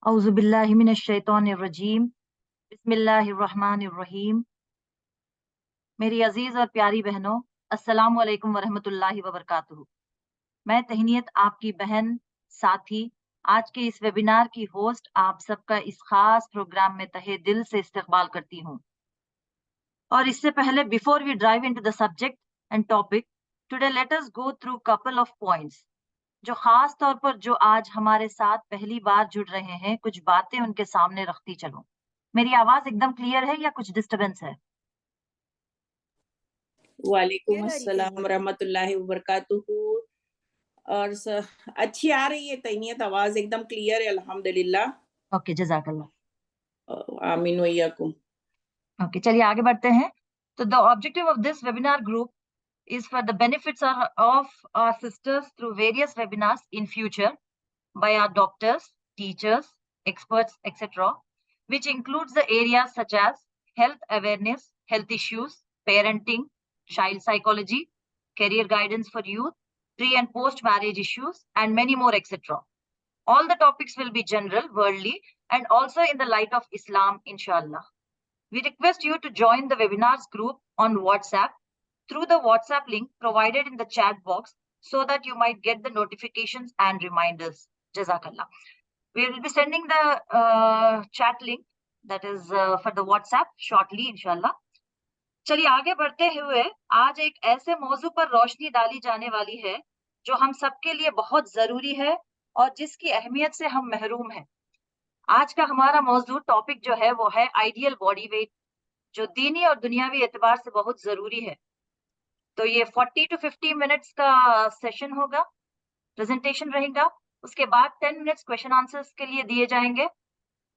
औज़ुबिल्लाहि मिनश्शैतानिर्रजीम बिस्मिल्लाहिर्रहमानिर्रहीम। मेरी अजीज और प्यारी बहनों, अस्सलामु अलैकुम वरहमतुल्लाहि वबरकातुहू। मैं तहनीत आपकी बहन साथी आज के इस वेबिनार की होस्ट आप सबका इस खास प्रोग्राम में तहे दिल से इस्तकबाल करती हूँ। और इससे पहले before we drive into the subject and topic today, let us go through couple of points जो खास तौर पर जो आज हमारे साथ पहली बार जुड़ रहे हैं, कुछ बातें उनके सामने रखती चलो। मेरी आवाज एकदम क्लियर है या कुछ डिस्टरबेंस है? वालेकुम अस्सलाम रहमतुल्लाहि वबरकातुहू। और अच्छी आ रही है तैनियत, आवाज एकदम क्लियर है अल्हम्दुलिल्लाह। ओके, जज़ाकल्लाह। आमीन वइयाकुम। ओके, चलिए आगे बढ़ते हैं। तो the objective of this webinar group is for the benefits of our sisters through various webinars in future by our doctors, teachers, experts, etc., which includes the areas such as health awareness, health issues, parenting, child psychology, career guidance for youth, pre and post marriage issues, and many more, etc. All the topics will be general, worldly, and also in the light of Islam, inshallah. We request you to join the webinars group on WhatsApp through the WhatsApp link provided in the chat box so that you might get the notifications and reminders. Jazakallah. We will be sending the chat link, that is for the WhatsApp, shortly, inshallah. चलिए आगे बढ़ते हुए आज एक ऐसे मौजू पर रोशनी डाली जाने वाली है जो हम सबके लिए बहुत जरूरी है और जिसकी अहमियत से हम महरूम हैं। आज का हमारा मौजू टॉपिक जो है वो है आइडियल बॉडी वेट, जो दीनी और दुनियावी एतबार से बहुत जरूरी है। तो ये 40 to 50 मिनट्स का सेशन होगा, प्रेजेंटेशन रहेगा। उसके बाद 10 मिनट्स क्वेश्चन आंसर्स के लिए दिए जाएंगे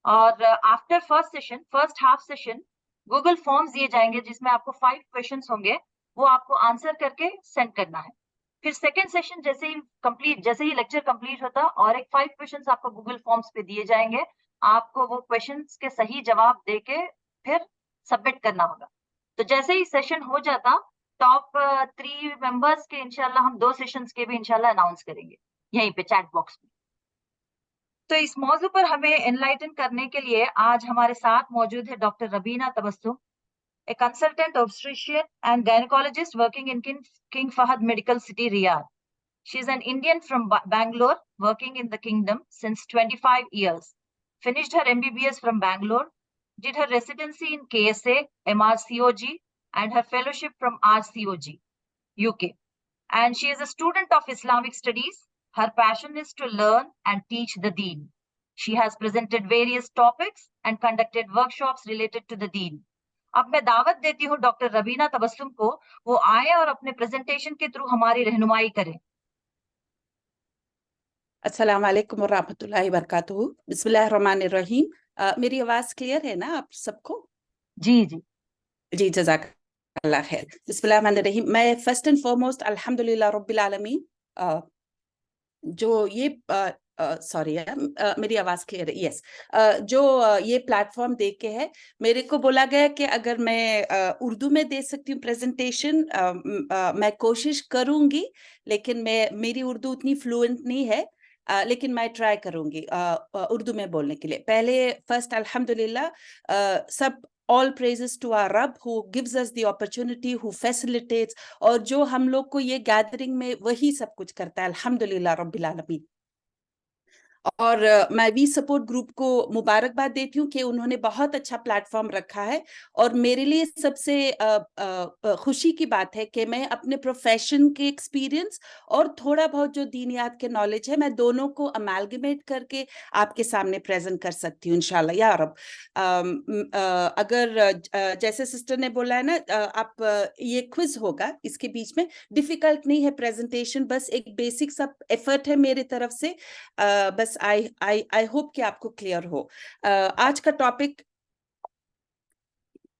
और after first half session Google forms दिए जाएंगे जिसमें आपको 5 क्वेश्चंस होंगे, वो आपको आंसर करके सेंड करना है। फिर सेकंड सेशन जैसे ही लेक्चर कंप्लीट होता और एक 5 क्वेश्चंस आपको गूगल फॉर्म्स पे दिए जाएंगे, आपको वो क्वेश्चंस के सही जवाब देके फिर सबमिट करना होगा। तो जैसे ही सेशन हो जाता, टॉप 3 मेंबर्स के इंशाल्लाह हम 2 सेशंस के भी इंशाल्लाह अनाउंस करेंगे यहीं पे चैट बॉक्स में। तो इस मौजू पर हमें एनलाइटन करने के लिए आज हमारे साथ मौजूद है doctor Rabina Tabassum, a consultant obstetrician and gynecologist working in King Fahad Medical City, Riyadh. She is an Indian from Bangalore, working in the kingdom since 25 years. Finished her MBBS from Bangalore, did her residency in KSA, MRCOG, and her fellowship from RCOG, UK. And she is a student of Islamic studies. Her passion is to learn and teach the Deen. She has presented various topics and conducted workshops related to the Deen. अब मैं दावत देती हूँ doctor Rabina Tabassum को, वो आए और अपने प्रेजेंटेशन के थ्रू हमारी रहनुमाई करें। अस्सलाम वालेकुम वरहमतुल्लाहि वबरकातुहू। बिस्मिल्लाहिर्रहमानिर्रहीम। मेरी आवाज क्लियर है ना आप सबको? जी जी जी, जज़ाकल्लाह खैर। बिस्मिल्लाहिर्रहमानिर्रहीम। मैं फर्स्ट एंड फॉरमोस्ट अल्हम्दुलिल्लाह रब्बिल आलमीन, जो ये सॉरी मेरी आवाज क्लियर है? यस। जो ये प्लेटफॉर्म दे के है, मेरे को बोला गया कि अगर मैं उर्दू में दे सकती हूँ प्रेजेंटेशन, मैं कोशिश करूंगी, लेकिन मेरी उर्दू उतनी फ्लुएंट नहीं है, लेकिन मैं ट्राई करूंगी उर्दू में बोलने के लिए। पहले फर्स्ट अल्हम्दुलिल्लाह, सब all praises to our Rabb who gives us the opportunity, who facilitates, और जो हम लोग को ये गैदरिंग में वही सब कुछ करता है, अल्हम्दुलिल्लाह रब्बिल आलमीन। और मैं वी सपोर्ट ग्रुप को मुबारकबाद देती हूँ कि उन्होंने बहुत अच्छा प्लेटफॉर्म रखा है। और मेरे लिए सबसे खुशी की बात है कि मैं अपने प्रोफेशन के एक्सपीरियंस और थोड़ा बहुत जो दीनियात के नॉलेज है, मैं दोनों को अमेलगमेट करके आपके सामने प्रेजेंट कर सकती हूँ इंशाल्लाह या रब। अगर जैसे सिस्टर ने बोला है ना, आप ये क्विज होगा, इसके बीच में डिफिकल्ट नहीं है प्रेजेंटेशन, बस एक बेसिक सब एफर्ट है मेरे तरफ से। बस आई होप कि आपको क्लियर हो। आज का टॉपिक,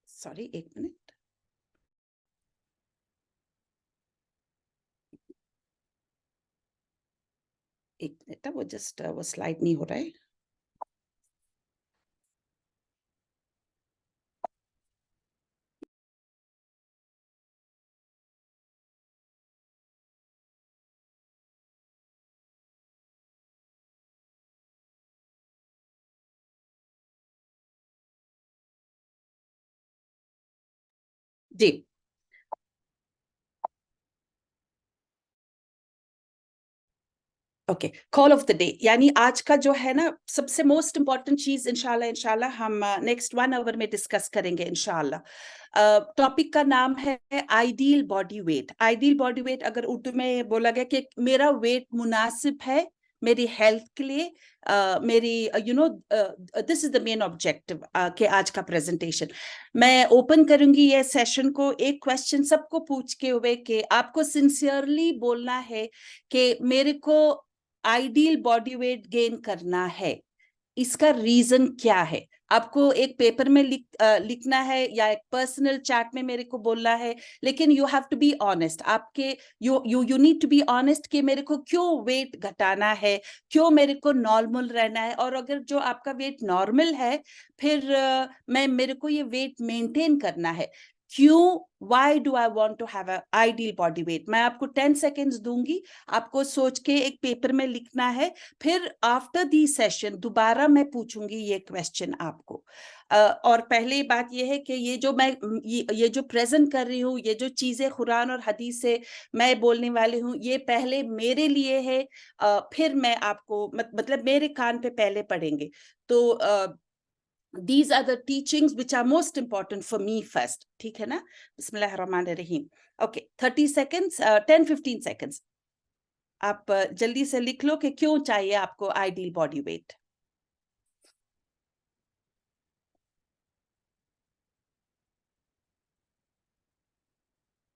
सॉरी एक मिनट, वो जस्ट वो स्लाइड नहीं हो रहा है। जी, okay, call of the day, यानी आज का जो है ना सबसे मोस्ट इम्पॉर्टेंट चीज, इंशाल्लाह हम नेक्स्ट 1 आवर में डिस्कस करेंगे इंशाल्लाह। टॉपिक का नाम है ideal body weight. Ideal body weight अगर उर्दू में बोला गया कि मेरा वेट मुनासिब है मेरी हेल्थ के लिए, मेरी this is the main objective के आज का प्रेजेंटेशन। मैं ओपन करूंगी ये सेशन को एक क्वेश्चन सबको पूछ के हुए कि आपको सिंसियरली बोलना है कि मेरे को आइडियल बॉडी वेट गेन करना है, इसका रीजन क्या है। आपको एक पेपर में लिखना है या एक पर्सनल चैट में मेरे को बोलना है, लेकिन you have to be honest. आपके you need to be honest कि मेरे को क्यों वेट घटाना है, क्यों मेरे को नॉर्मल रहना है, और अगर जो आपका वेट नॉर्मल है फिर मेरे को ये वेट मेंटेन करना है, क्यों, why do I want to have an ideal body weight। मैं आपको 10 सेकेंड्स दूंगी, आपको सोच के एक पेपर में लिखना है, फिर आफ्टर दी सेशन दोबारा मैं पूछूंगी ये क्वेश्चन आपको। और पहली बात ये है कि ये जो मैं ये जो प्रेजेंट कर रही हूँ, ये जो चीजें कुरान और हदीस से मैं बोलने वाली हूँ, ये पहले मेरे लिए है, फिर मैं आपको मतलब मेरे कान पे पहले पड़ेंगे। तो these are the teachings which are most important for me first, ठीक है ना। बिस्मिल्लाहिर्रहमानिर्रहीम। ओके, 30 सेकेंड्स, 10-15 सेकेंड्स आप जल्दी से लिख लो कि क्यों चाहिए आपको आइडियल बॉडी वेट।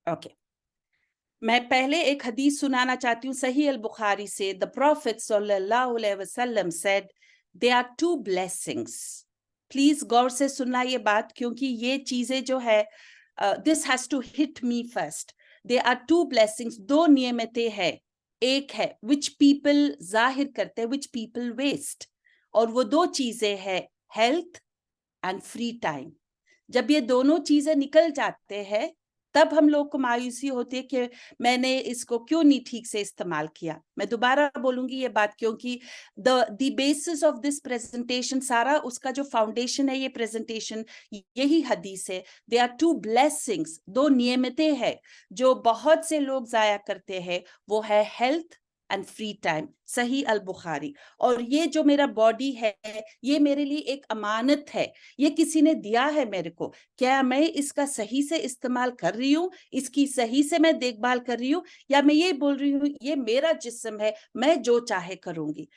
ओके, मैं पहले एक हदीस सुनाना चाहती हूँ सही अल बुखारी से। द प्रॉफिट सल्लल्लाहु अलैहि वसल्लम said there are 2 blessings। Please गौर से सुनना ये बात, क्योंकि ये चीजें जो है this has to hit me first. there are 2 blessings, 2 नियमतें हैं। एक है which people जाहिर करते हैं, which people waste, और वो 2 चीजें हैं हेल्थ एंड फ्री टाइम। जब ये दोनों चीजें निकल जाते हैं तब हम लोग को मायूसी होती है कि मैंने इसको क्यों नहीं ठीक से इस्तेमाल किया। मैं दोबारा बोलूंगी ये बात, क्योंकि the basis of this presentation, सारा उसका जो फाउंडेशन है ये प्रेजेंटेशन, यही हदीस है। दे आर 2 ब्लेसिंग्स, 2 नियमतें हैं जो बहुत से लोग जाया करते हैं, वो है हेल्थ एंड फ्री टाइम। सही अल बुखारी। और ये जो मेरा बॉडी है ये मेरे लिए एक अमानत है, ये किसी ने दिया है मेरे को। क्या मैं इसका सही से इस्तेमाल कर रही हूँ, इसकी सही से मैं देखभाल कर रही हूँ, या मैं ये बोल रही हूँ ये मेरा जिस्म है, मैं जो चाहे करूंगी।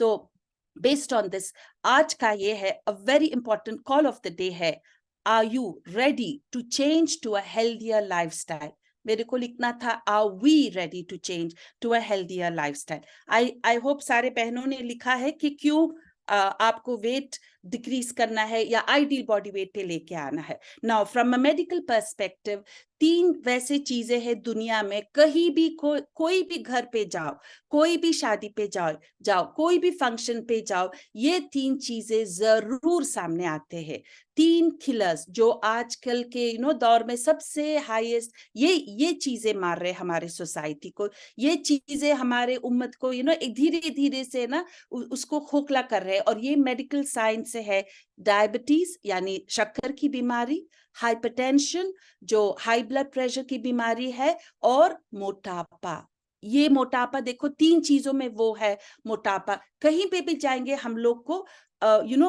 तो बेस्ड ऑन दिस आज का ये है a very important call of the day है, are you ready to change to a healthier lifestyle. मेरे को लिखना था are we ready to change to a healthier lifestyle. I hope सारे बहनों ने लिखा है कि क्यों आपको वेट डिक्रीज करना है या आइडियल बॉडी वेट पे लेके आना है। Now from a medical perspective 3 वैसे चीजें हैं दुनिया में, कहीं भी कोई भी घर पे जाओ, कोई भी शादी पे जाओ, कोई भी फंक्शन पे जाओ, ये 3 चीजें जरूर सामने आते हैं। 3 किलर्स जो आजकल के दौर में सबसे हाईएस्ट, ये चीजें मार रहे हमारे सोसाइटी को, ये चीजें हमारे उम्मत को एक धीरे धीरे से ना उसको खोखला कर रहे हैं, और ये मेडिकल साइंस से है। डायबिटीज यानी शक्कर की बीमारी, हाइपरटेंशन जो हाई ब्लड प्रेशर की बीमारी है, और मोटापा। ये मोटापा देखो 3 चीजों में वो है मोटापा। कहीं पे भी जाएंगे हम लोग को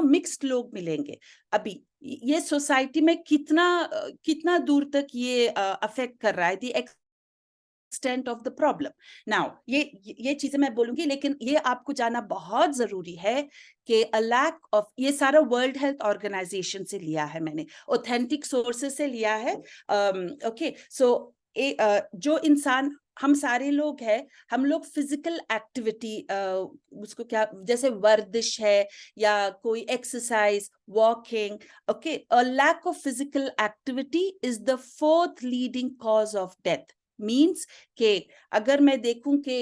मिक्स्ड लोग मिलेंगे। अभी ये सोसाइटी में कितना दूर तक ये अफेक्ट कर रहा है, दी extent of the problem। now ये चीजें मैं बोलूंगी, लेकिन ये आपको जाना बहुत जरूरी है कि a lack of, ये सारा वर्ल्ड हेल्थ ऑर्गेनाइजेशन से लिया है मैंने, ऑथेंटिक सोर्सेस से लिया है। ओके, सो जो इंसान, हम सारे लोग हैं, हम लोग फिजिकल एक्टिविटी उसको क्या, जैसे वर्जिश है या कोई exercise, walking, okay, a lack of physical activity is the 4th leading cause of death. Means के अगर मैं देखूं कि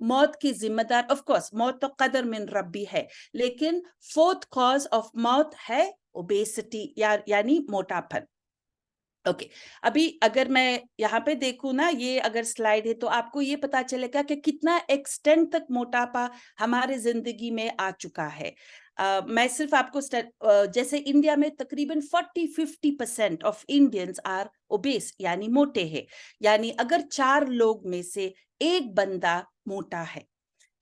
मौत की जिम्मेदार, ऑफ कोर्स मौत तो कदर मिन रब्बी है, लेकिन 4th कॉज ऑफ मौत है ओबेसिटी यानी मोटापन। ओके, अभी अगर मैं यहाँ पे देखूं ना, ये अगर स्लाइड है तो आपको ये पता चलेगा कि कितना एक्सटेंट तक मोटापा हमारे जिंदगी में आ चुका है। मैं सिर्फ आपको जैसे इंडिया में तकरीबन 40-50% ऑफ इंडियंस आर ओबेस, यानी मोटे हैं, यानी अगर 4 लोग में से एक बंदा मोटा है,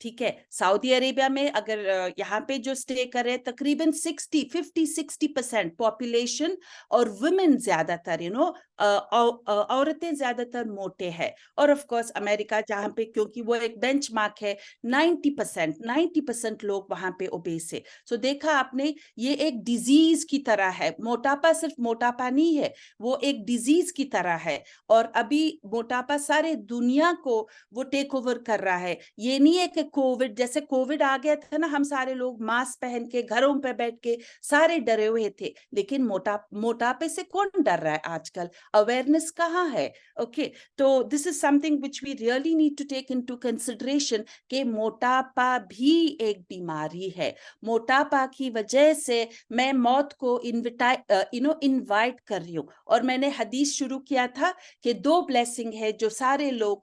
ठीक है। सऊदी अरेबिया में अगर यहाँ पे जो स्टे कर रहे तकरीबन 50-60% पॉपुलेशन और वुमेन ज्यादातर औरतें ज्यादातर मोटे हैं। और ऑफ कोर्स अमेरिका, जहाँ पे क्योंकि वो एक बेंचमार्क है, 90% लोग वहां पे ओबेस है। सो देखा आपने, ये एक डिजीज की तरह है। मोटापा सिर्फ मोटापा नहीं है, वो एक डिजीज की तरह है। और अभी मोटापा सारे दुनिया को वो टेक ओवर कर रहा है। ये नहीं है कि कोविड, जैसे कोविड आ गया था ना, हम सारे लोग मास्क पहन के घरों पे बैठ के सारे डरे हुए थे, लेकिन मोटापे से कौन डर रहा है आजकल? अवेयरनेस कहाँ है? ओके, तो this is something which we really need to take into consideration कि मोटापा भी एक बीमारी है। मोटापा की वजह से मैं मौत को इनवाइट कर रही हूँ। और मैंने हदीस शुरू किया था कि 2 ब्लेसिंग है जो सारे लोग,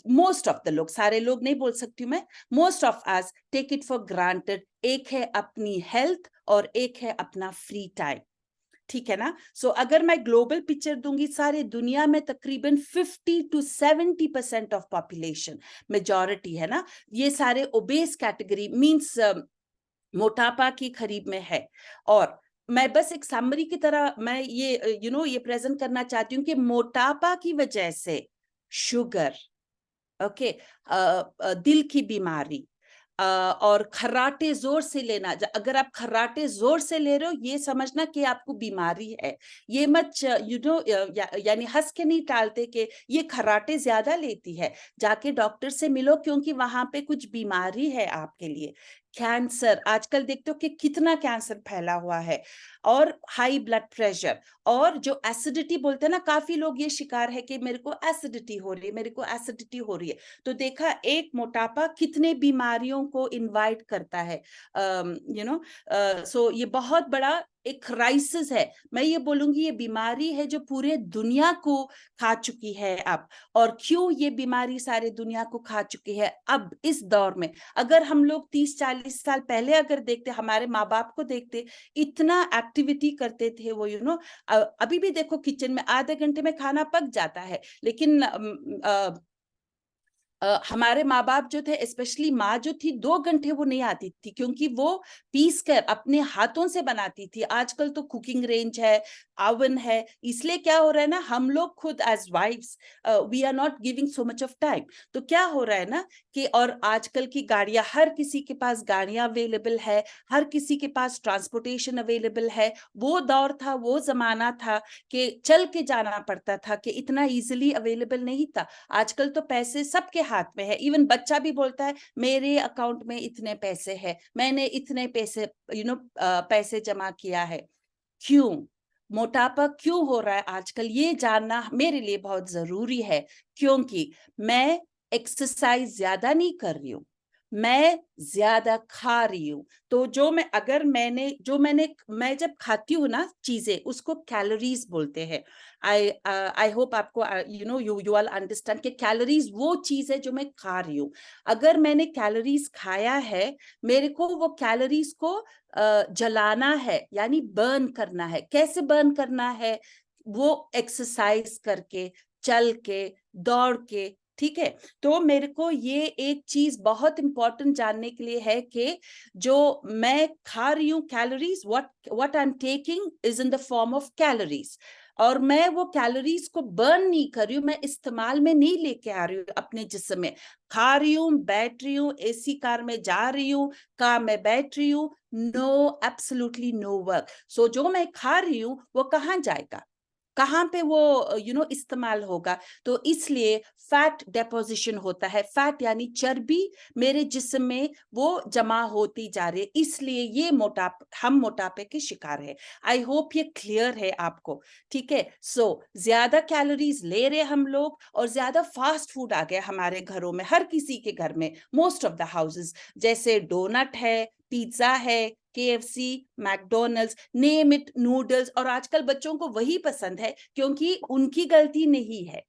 मोस्ट ऑफ द लोग, सारे लोग नहीं बोल सकती मैं, most of us take it for granted. एक है अपनी हेल्थ और एक है अपना फ्री टाइम, ठीक है ना। सो अगर मैं ग्लोबल पिक्चर दूंगी, सारे दुनिया में तकरीबन 50-70% ऑफ पॉपुलेशन, मेजॉरिटी है ना, ये सारे ओबेस कैटेगरी मींस मोटापा की करीब में है। और मैं बस एक समरी की तरह मैं ये ये प्रेजेंट करना चाहती हूँ कि मोटापा की वजह से शुगर, ओके, दिल की बीमारी, और खर्राटे जोर से लेना, अगर आप खर्राटे जोर से ले रहे हो, ये समझना कि आपको बीमारी है। ये मत यानी हंस के नहीं टालते कि ये खर्राटे ज्यादा लेती है, जाके डॉक्टर से मिलो, क्योंकि वहां पे कुछ बीमारी है आपके लिए। कैंसर, आजकल देखते हो कि कितना कैंसर फैला हुआ है, और हाई ब्लड प्रेशर, और जो एसिडिटी बोलते हैं ना, काफी लोग ये शिकार है कि मेरे को एसिडिटी हो रही है, मेरे को एसिडिटी हो रही है। तो देखा, एक मोटापा कितने बीमारियों को इनवाइट करता है। सो ये बहुत बड़ा एक क्राइसिस है। मैं ये बोलूंगी, ये बीमारी है जो पूरे दुनिया को खा चुकी है अब। और क्यों ये बीमारी सारे दुनिया को खा चुकी है अब इस दौर में? अगर हम लोग 30-40 साल पहले अगर देखते, हमारे माँ बाप को देखते, इतना एक्टिविटी करते थे वो, अभी भी देखो किचन में आधे घंटे में खाना पक जाता है, लेकिन हमारे माँ बाप जो थे, स्पेशली माँ जो थी, 2 घंटे वो नहीं आती थी, क्योंकि वो पीस कर अपने हाथों से बनाती थी। आजकल तो कुकिंग रेंज है, ओवन है, इसलिए क्या हो रहा है ना, हम लोग खुद as wives we are not giving so much of time. तो क्या हो रहा है ना कि, और आजकल की गाड़ियां, हर किसी के पास गाड़ियां अवेलेबल है, हर किसी के पास ट्रांसपोर्टेशन अवेलेबल है। वो दौर था, वो जमाना था कि चल के जाना पड़ता था, कि इतना इजिली अवेलेबल नहीं था। आजकल तो पैसे सबके हाथ में है। इवन बच्चा भी बोलता है मेरे अकाउंट में इतने पैसे हैं, मैंने इतने पैसे पैसे जमा किया है। क्यों मोटापा क्यों हो रहा है आजकल, ये जानना मेरे लिए बहुत जरूरी है। क्योंकि मैं एक्सरसाइज ज्यादा नहीं कर रही हूँ, मैं ज्यादा खा रही हूँ। तो मैं जब खाती हूँ ना चीजें, उसको कैलोरीज बोलते हैं। आई होप आपको यू ऑल अंडरस्टैंड कि कैलोरीज वो चीज है जो मैं खा रही हूँ। अगर मैंने कैलोरीज खाया है, मेरे को वो कैलोरीज को जलाना है, यानी बर्न करना है। कैसे बर्न करना है? वो एक्सरसाइज करके, चल के, दौड़ के, ठीक है। तो मेरे को ये एक चीज बहुत इंपॉर्टेंट जानने के लिए है कि जो मैं खा रही हूँ, calories, what I am taking is in the form of calories. और मैं वो कैलोरीज को बर्न नहीं कर रही हूँ, मैं इस्तेमाल में नहीं लेके आ रही हूँ अपने जिस्म में। खा रही हूँ, बैठ रही हूँ, एसी कार में जा रही हूँ, कार में बैठ रही हूँ, नो, एब्सोल्युटली नो वर्क। सो जो मैं खा रही हूँ वो कहाँ जाएगा, कहाँ पे वो इस्तेमाल होगा? तो इसलिए फैट डेपोजिशन होता है। फैट यानी चर्बी मेरे जिस्म में वो जमा होती जा रही है, इसलिए ये हम मोटापे के शिकार है। आई होप ये क्लियर है आपको, ठीक है। सो ज्यादा कैलोरीज ले रहे हम लोग, और ज्यादा फास्ट फूड आ गया हमारे घरों में, हर किसी के घर में, मोस्ट ऑफ द हाउसेस। जैसे डोनट है, पिज्जा है, KFC, McDonald's, name it, noodles. और आजकल बच्चों को वही पसंद है, क्योंकि उनकी गलती नहीं है,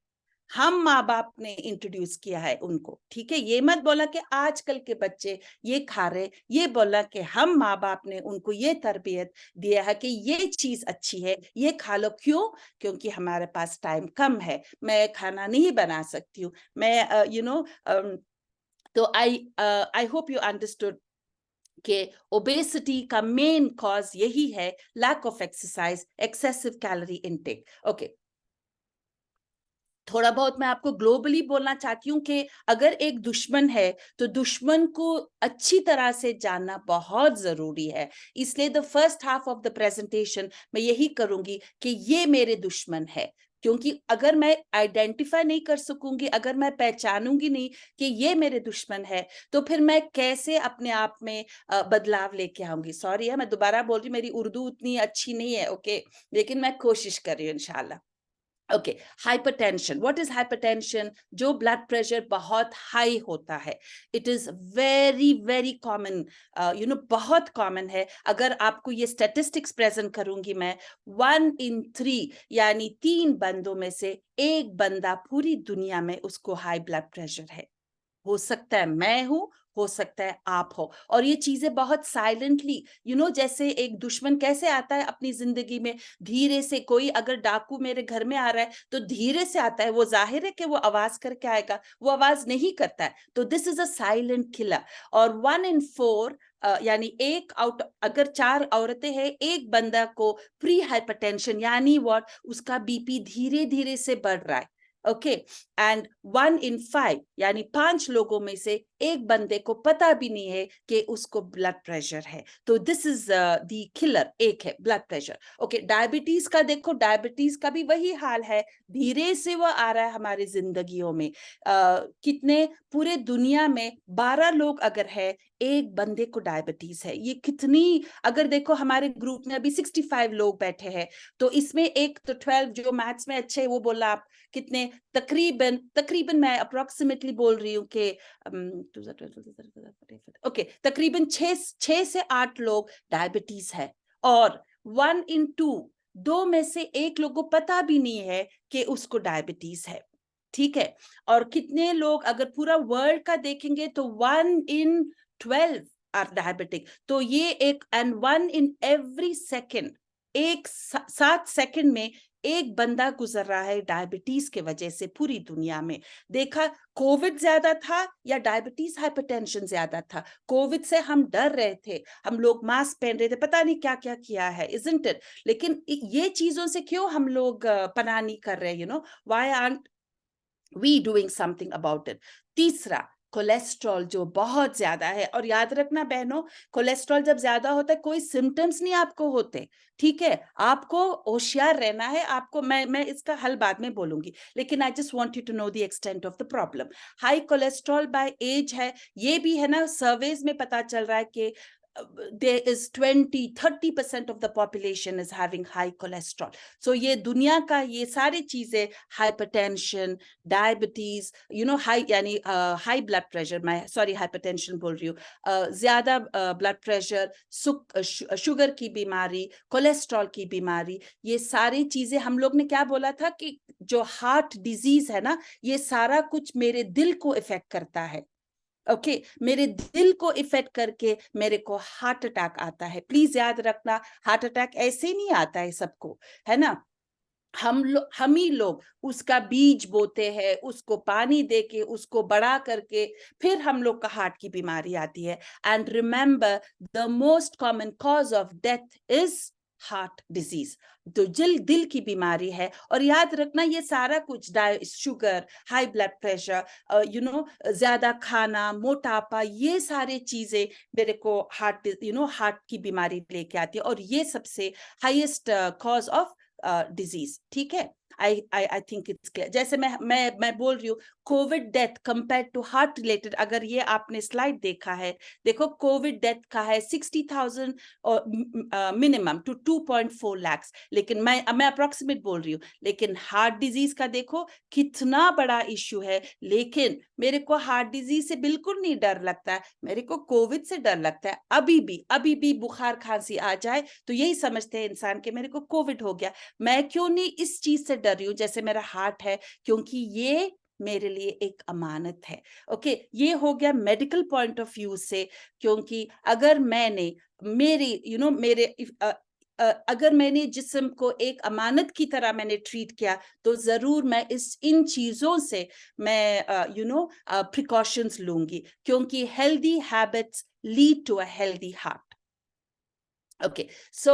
हम माँ बाप ने इंट्रोड्यूस किया है उनको, ठीक है। ये मत बोला कि आजकल के बच्चे ये खा रहे, ये बोला कि हम माँ बाप ने उनको ये तरबियत दिया है कि ये चीज अच्छी है, ये खा लो। क्यों? क्योंकि हमारे पास टाइम कम है, मैं खाना नहीं बना सकती हूँ, मैं तो आई होप यू अंडरस्टूड कि ओबेसिटी का मेन कॉज यही है, lack of exercise, excessive calorie intake. Okay, थोड़ा बहुत मैं आपको ग्लोबली बोलना चाहती हूँ कि अगर एक दुश्मन है तो दुश्मन को अच्छी तरह से जानना बहुत जरूरी है। इसलिए the first half of the presentation मैं यही करूंगी कि ये मेरे दुश्मन है, क्योंकि अगर मैं आइडेंटिफाई नहीं कर सकूंगी, अगर मैं पहचानूंगी नहीं कि ये मेरे दुश्मन है, तो फिर मैं कैसे अपने आप में बदलाव लेके आऊंगी। सॉरी है, मैं दोबारा बोल रही हूँ, मेरी उर्दू उतनी अच्छी नहीं है, ओके, लेकिन मैं कोशिश कर रही हूँ इंशाल्लाह। Okay, hypertension. What is hypertension? जो ब्लड प्रेशर बहुत हाई होता है, it is very very common, बहुत कॉमन है। अगर आपको ये स्टैटिस्टिक्स प्रेजेंट करूंगी मैं, 1 in 3 यानी 3 बंदों में से एक बंदा पूरी दुनिया में उसको हाई ब्लड प्रेशर है। हो सकता है मैं हूं, हो सकता है आप हो, और ये चीजें बहुत साइलेंटली, जैसे एक दुश्मन कैसे आता है अपनी जिंदगी में, धीरे से। कोई अगर डाकू मेरे घर में आ रहा है तो धीरे से आता है, वो जाहिर है कि वो आवाज करके आएगा, वो आवाज नहीं करता है। तो this is a silent killer. और 1 in 4 यानी एक आउट, अगर 4 औरतें हैं, एक बंदा को प्री हाइपरटेंशन यानी व्हाट, उसका बीपी धीरे धीरे से बढ़ रहा है। ओके, एंड 1 in 5 यानी 5 लोगों में से एक बंदे को पता भी नहीं है कि उसको ब्लड प्रेशर है। तो दिस इज द किलर, एक है ब्लड प्रेशर। ओके, डायबिटीज का देखो, डायबिटीज का भी वही हाल है, धीरे से वो आ रहा है हमारी जिंदगियों में। कितने पूरे दुनिया में 12 लोग अगर है, एक बंदे को डायबिटीज है। ये कितनी, अगर देखो हमारे ग्रुप में अभी 65 लोग बैठे हैं, तो इसमें एक तो 12 जो मैथ्स में अच्छे, वो बोला आप कितने, तकरीबन तकरीबन मैं अप्रोक्सीमेटली बोल रही हूँ कि ओके, तकरीबन 6 से 8 लोग डायबिटीज है। और 1 in 2, 2 में से एक लोग को पता भी नहीं है कि उसको डायबिटीज है, ठीक है। और कितने लोग अगर पूरा वर्ल्ड का देखेंगे तो 1 in 12 आर डायबिटिक। तो ये एक, and 1 in every second, 7 second में एक बंदा गुजर रहा है डायबिटीज के वजह से पूरी दुनिया में। देखा, कोविड ज्यादा था या डायबिटीज हाइपरटेंशन ज्यादा था? कोविड से हम डर रहे थे, हम लोग मास्क पहन रहे थे, पता नहीं क्या क्या किया है, इजंट इट? लेकिन ये चीजों से क्यों हम लोग पनाह नहीं कर रहे? Why aren't we doing something about it? तीसरा, कोलेस्ट्रॉल जो बहुत ज्यादा है। और याद रखना बहनों, कोलेस्ट्रॉल जब ज्यादा होता है कोई सिम्टम्स नहीं आपको होते, ठीक है। आपको होशियार रहना है। आपको मैं इसका हल बाद में बोलूंगी, लेकिन I just want you to know the extent of the problem. High cholesterol by age है, ये भी है ना, सर्वेज में पता चल रहा है कि there is 20-30% of the population is having high cholesterol. So ये दुनिया का ये सारी चीजें, हाइपरटेंशन, डायबिटीज, हाई यानी हाई ब्लड प्रेशर, मैं सॉरी हाइपरटेंशन बोल रही हूँ, ज्यादा ब्लड प्रेशर, शुगर की बीमारी, कोलेस्ट्रॉल की बीमारी, ये सारी चीजें हम लोग ने क्या बोला था कि जो हार्ट डिजीज है ना, ये सारा कुछ मेरे दिल को इफेक्ट करता है। ओके, मेरे दिल को इफेक्ट करके मेरे को हार्ट अटैक आता है। प्लीज याद रखना, हार्ट अटैक ऐसे ही नहीं आता है सबको, है ना। हम ही लोग उसका बीज बोते हैं, उसको पानी देके, उसको बड़ा करके, फिर हम लोग का हार्ट की बीमारी आती है। And remember, the most common cause of death is heart disease, तो दिल की बीमारी है। और याद रखना, ये सारा कुछ शुगर, हाई ब्लड प्रेशर, ज्यादा खाना, मोटापा, ये सारी चीजें मेरे को हार्ट की बीमारी लेके आती है, और ये सबसे हाईएस्ट कॉज ऑफ डिजीज, ठीक है। I think it's clear. जैसे मैं बोल रही हूँ, COVID death compare to heart related, अगर ये आपने स्लाइड देखा है, देखो कोविड डेथ का है 60,000 मिनिमम टू 2.4 लाख, लेकिन मैं अप्रोक्सीमेट बोल रही हूँ। लेकिन हार्ट डिजीज का देखो कितना बड़ा इश्यू है। लेकिन मेरे को हार्ट डिजीज से बिल्कुल नहीं डर लगता है, मेरे को कोविड से डर लगता है। अभी भी बुखार खांसी आ जाए तो यही समझते हैं इंसान के मेरे को कोविड हो गया। मैं क्यों नहीं इस चीज से डर कर रही हूँ, जैसे मेरा हार्ट है, क्योंकि ये मेरे लिए एक अमानत है। ओके, ये हो गया मेडिकल पॉइंट ऑफ व्यू से, क्योंकि अगर मैंने अगर मैंने जिस्म को एक अमानत की तरह मैंने ट्रीट किया, तो जरूर मैं इन चीजों से मैं प्रिकॉशंस लूंगी, क्योंकि healthy habits lead to a healthy heart. Okay, so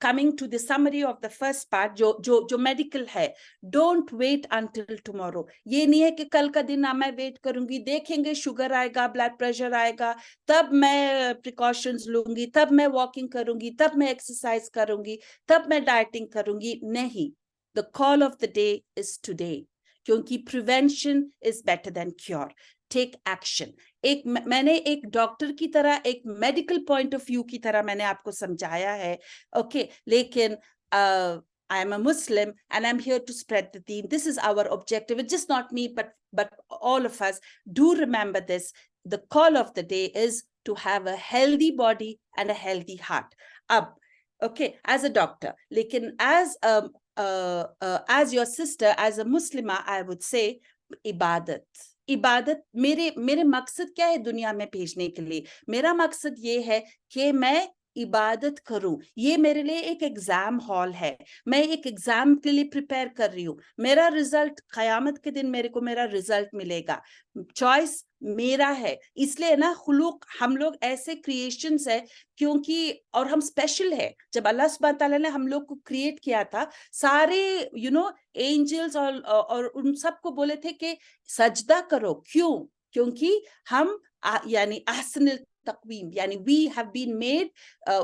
coming to the summary of the first part, जो मेडिकल है, डोंट वेट until tomorrow। ये नहीं है कि कल का दिन मैं वेट करूंगी, देखेंगे शुगर आएगा, ब्लड प्रेशर आएगा, तब मैं प्रिकॉशंस लूंगी, तब मैं वॉकिंग करूंगी, तब मैं एक्सरसाइज करूंगी, तब मैं डाइटिंग करूंगी। नहीं, the call of the day is today, क्योंकि prevention is better than cure. Take action. मैंने एक डॉक्टर की तरह, एक मेडिकल पॉइंट ऑफ व्यू की तरह मैंने आपको समझाया है, ओके, लेकिन I am a Muslim and I'm here to spread the deen. This is our objective. It's just not me, but all of us. Do remember this. The call of the day is to have a healthy body and a healthy heart. Okay, as a doctor, lekin as your sister, as a Muslima, I would say इबादत मेरे मकसद क्या है दुनिया में भेजने के लिए? मेरा मकसद ये है कि मैं इबादत करूं। ये मेरे लिए एक एग्जाम हॉल है, मैं एक एग्जाम के लिए प्रिपेयर कर रही हूँ। मेरा रिजल्ट क़यामत के दिन मेरे को मेरा रिजल्ट मिलेगा। चॉइस मेरा है, इसलिए ना खुलूक हम लोग ऐसे क्रिएशंस है, क्योंकि और हम स्पेशल है। जब अल्लाह सुब्हान तआला ने हम लोग को क्रिएट किया था, सारे एंजल्स और उन सबको बोले थे कि सजदा करो। क्यों? क्योंकि हम यानी अहसनुल तक़वीम, यानी we have been made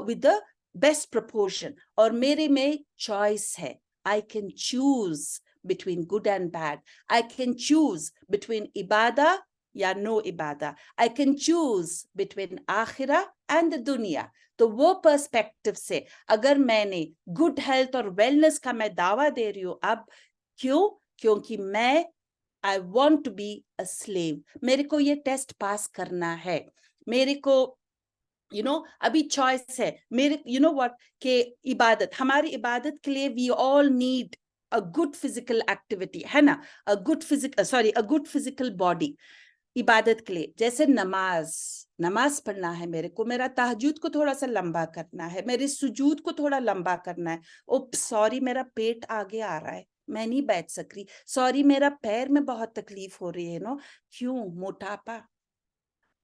with the best proportion, और मेरे में चॉइस है। I can choose between good and bad, I can choose between इबादा या नो इबादा, आई कैन चूज बिटवीन आखिरा एंड द दुनिया। तो वो पर्सपेक्टिव से अगर मैंने गुड हेल्थ और वेलनेस का मैं दावा दे रही हूँ, अब क्यों? क्योंकि मैं I want to be a slave. मेरे को ये टेस्ट पास करना है, मेरे को अभी चॉइस है। मेरे what के इबादत, हमारी इबादत के लिए we all need a good physical activity, है ना? a good physical body इबादत के लिए। जैसे नमाज पढ़ना है मेरे को, मेरा तहज्जुद को थोड़ा सा लंबा करना है, मेरे सुजूद को थोड़ा लंबा करना है। सॉरी मेरा पेट आगे आ रहा है, मैं नहीं बैठ सक रही। सॉरी मेरा पैर में बहुत तकलीफ हो रही है क्यों? मोटापा।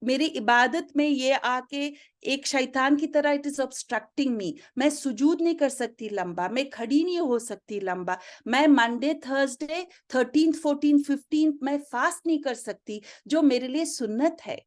मेरी इबादत में ये आके एक शैतान की तरह इट इज ऑब्स्ट्रक्टिंग मी। मैं सुजूद नहीं कर सकती लंबा, मैं खड़ी नहीं हो सकती लंबा, मैं Monday Thursday 13th 14th 15th मैं फास्ट नहीं कर सकती, जो मेरे लिए सुन्नत है।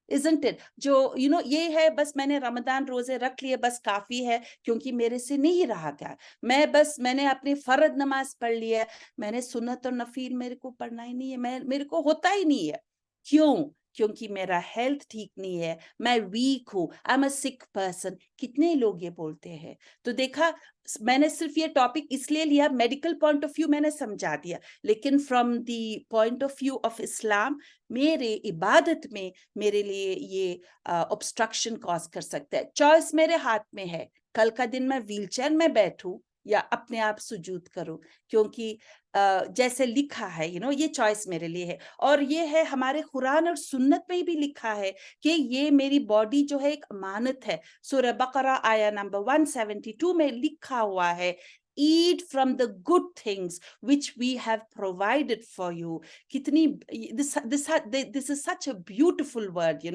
Isn't it? जो ये है, बस मैंने रमजान रोजे रख लिए, बस काफी है, क्योंकि मेरे से नहीं रहा गया। मैंने अपनी फर्ज नमाज पढ़ ली है, मैंने सुन्नत और नफील मेरे को पढ़ना ही नहीं है, मेरे को होता ही नहीं है। क्यों? क्योंकि मेरा हेल्थ ठीक नहीं है, मैं वीक हूँ, I am a sick person. कितने लोग ये बोलते हैं? तो देखा, मैंने सिर्फ ये टॉपिक इसलिए लिया, मेडिकल पॉइंट ऑफ व्यू मैंने समझा दिया, लेकिन from the point of view of Islam, मेरे इबादत में मेरे लिए ये ऑब्स्ट्रक्शन कॉज कर सकता है। चॉइस मेरे हाथ में है, कल का दिन मैं व्हीलचेयर में बैठूं या अपने आप सुजूद करूं, क्योंकि जैसे लिखा है ये चॉइस मेरे लिए है। और ये है हमारे कुरान और सुन्नत में भी लिखा है कि ये मेरी बॉडी जो है एक अमानत है। सूरह बकरा आया नंबर 172 में लिखा हुआ है, eat from the good things which we have provided for you. कितनी this is such a beautiful word,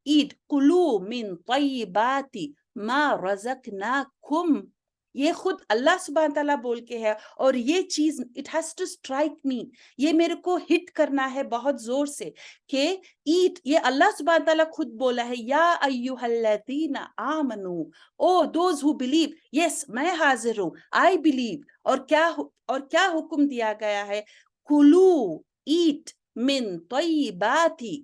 eat kulu min tayyibati ma razaqnakum। ये खुद अल्लाह सुब्हान तआला बोल के है, और ये चीज it has to strike me, ये मेरे को हिट करना है बहुत जोर से कि ईट। ये अल्लाह सुब्हान तआला खुद बोला है, या अय्युहल्लज़ीना आमनू, ओ दोज हु बिलीव। यस, मैं हाजिर हूँ, आई बिलीव। और क्या हुक्म दिया गया है? कुलू, ईट मिन तय्यिबाती,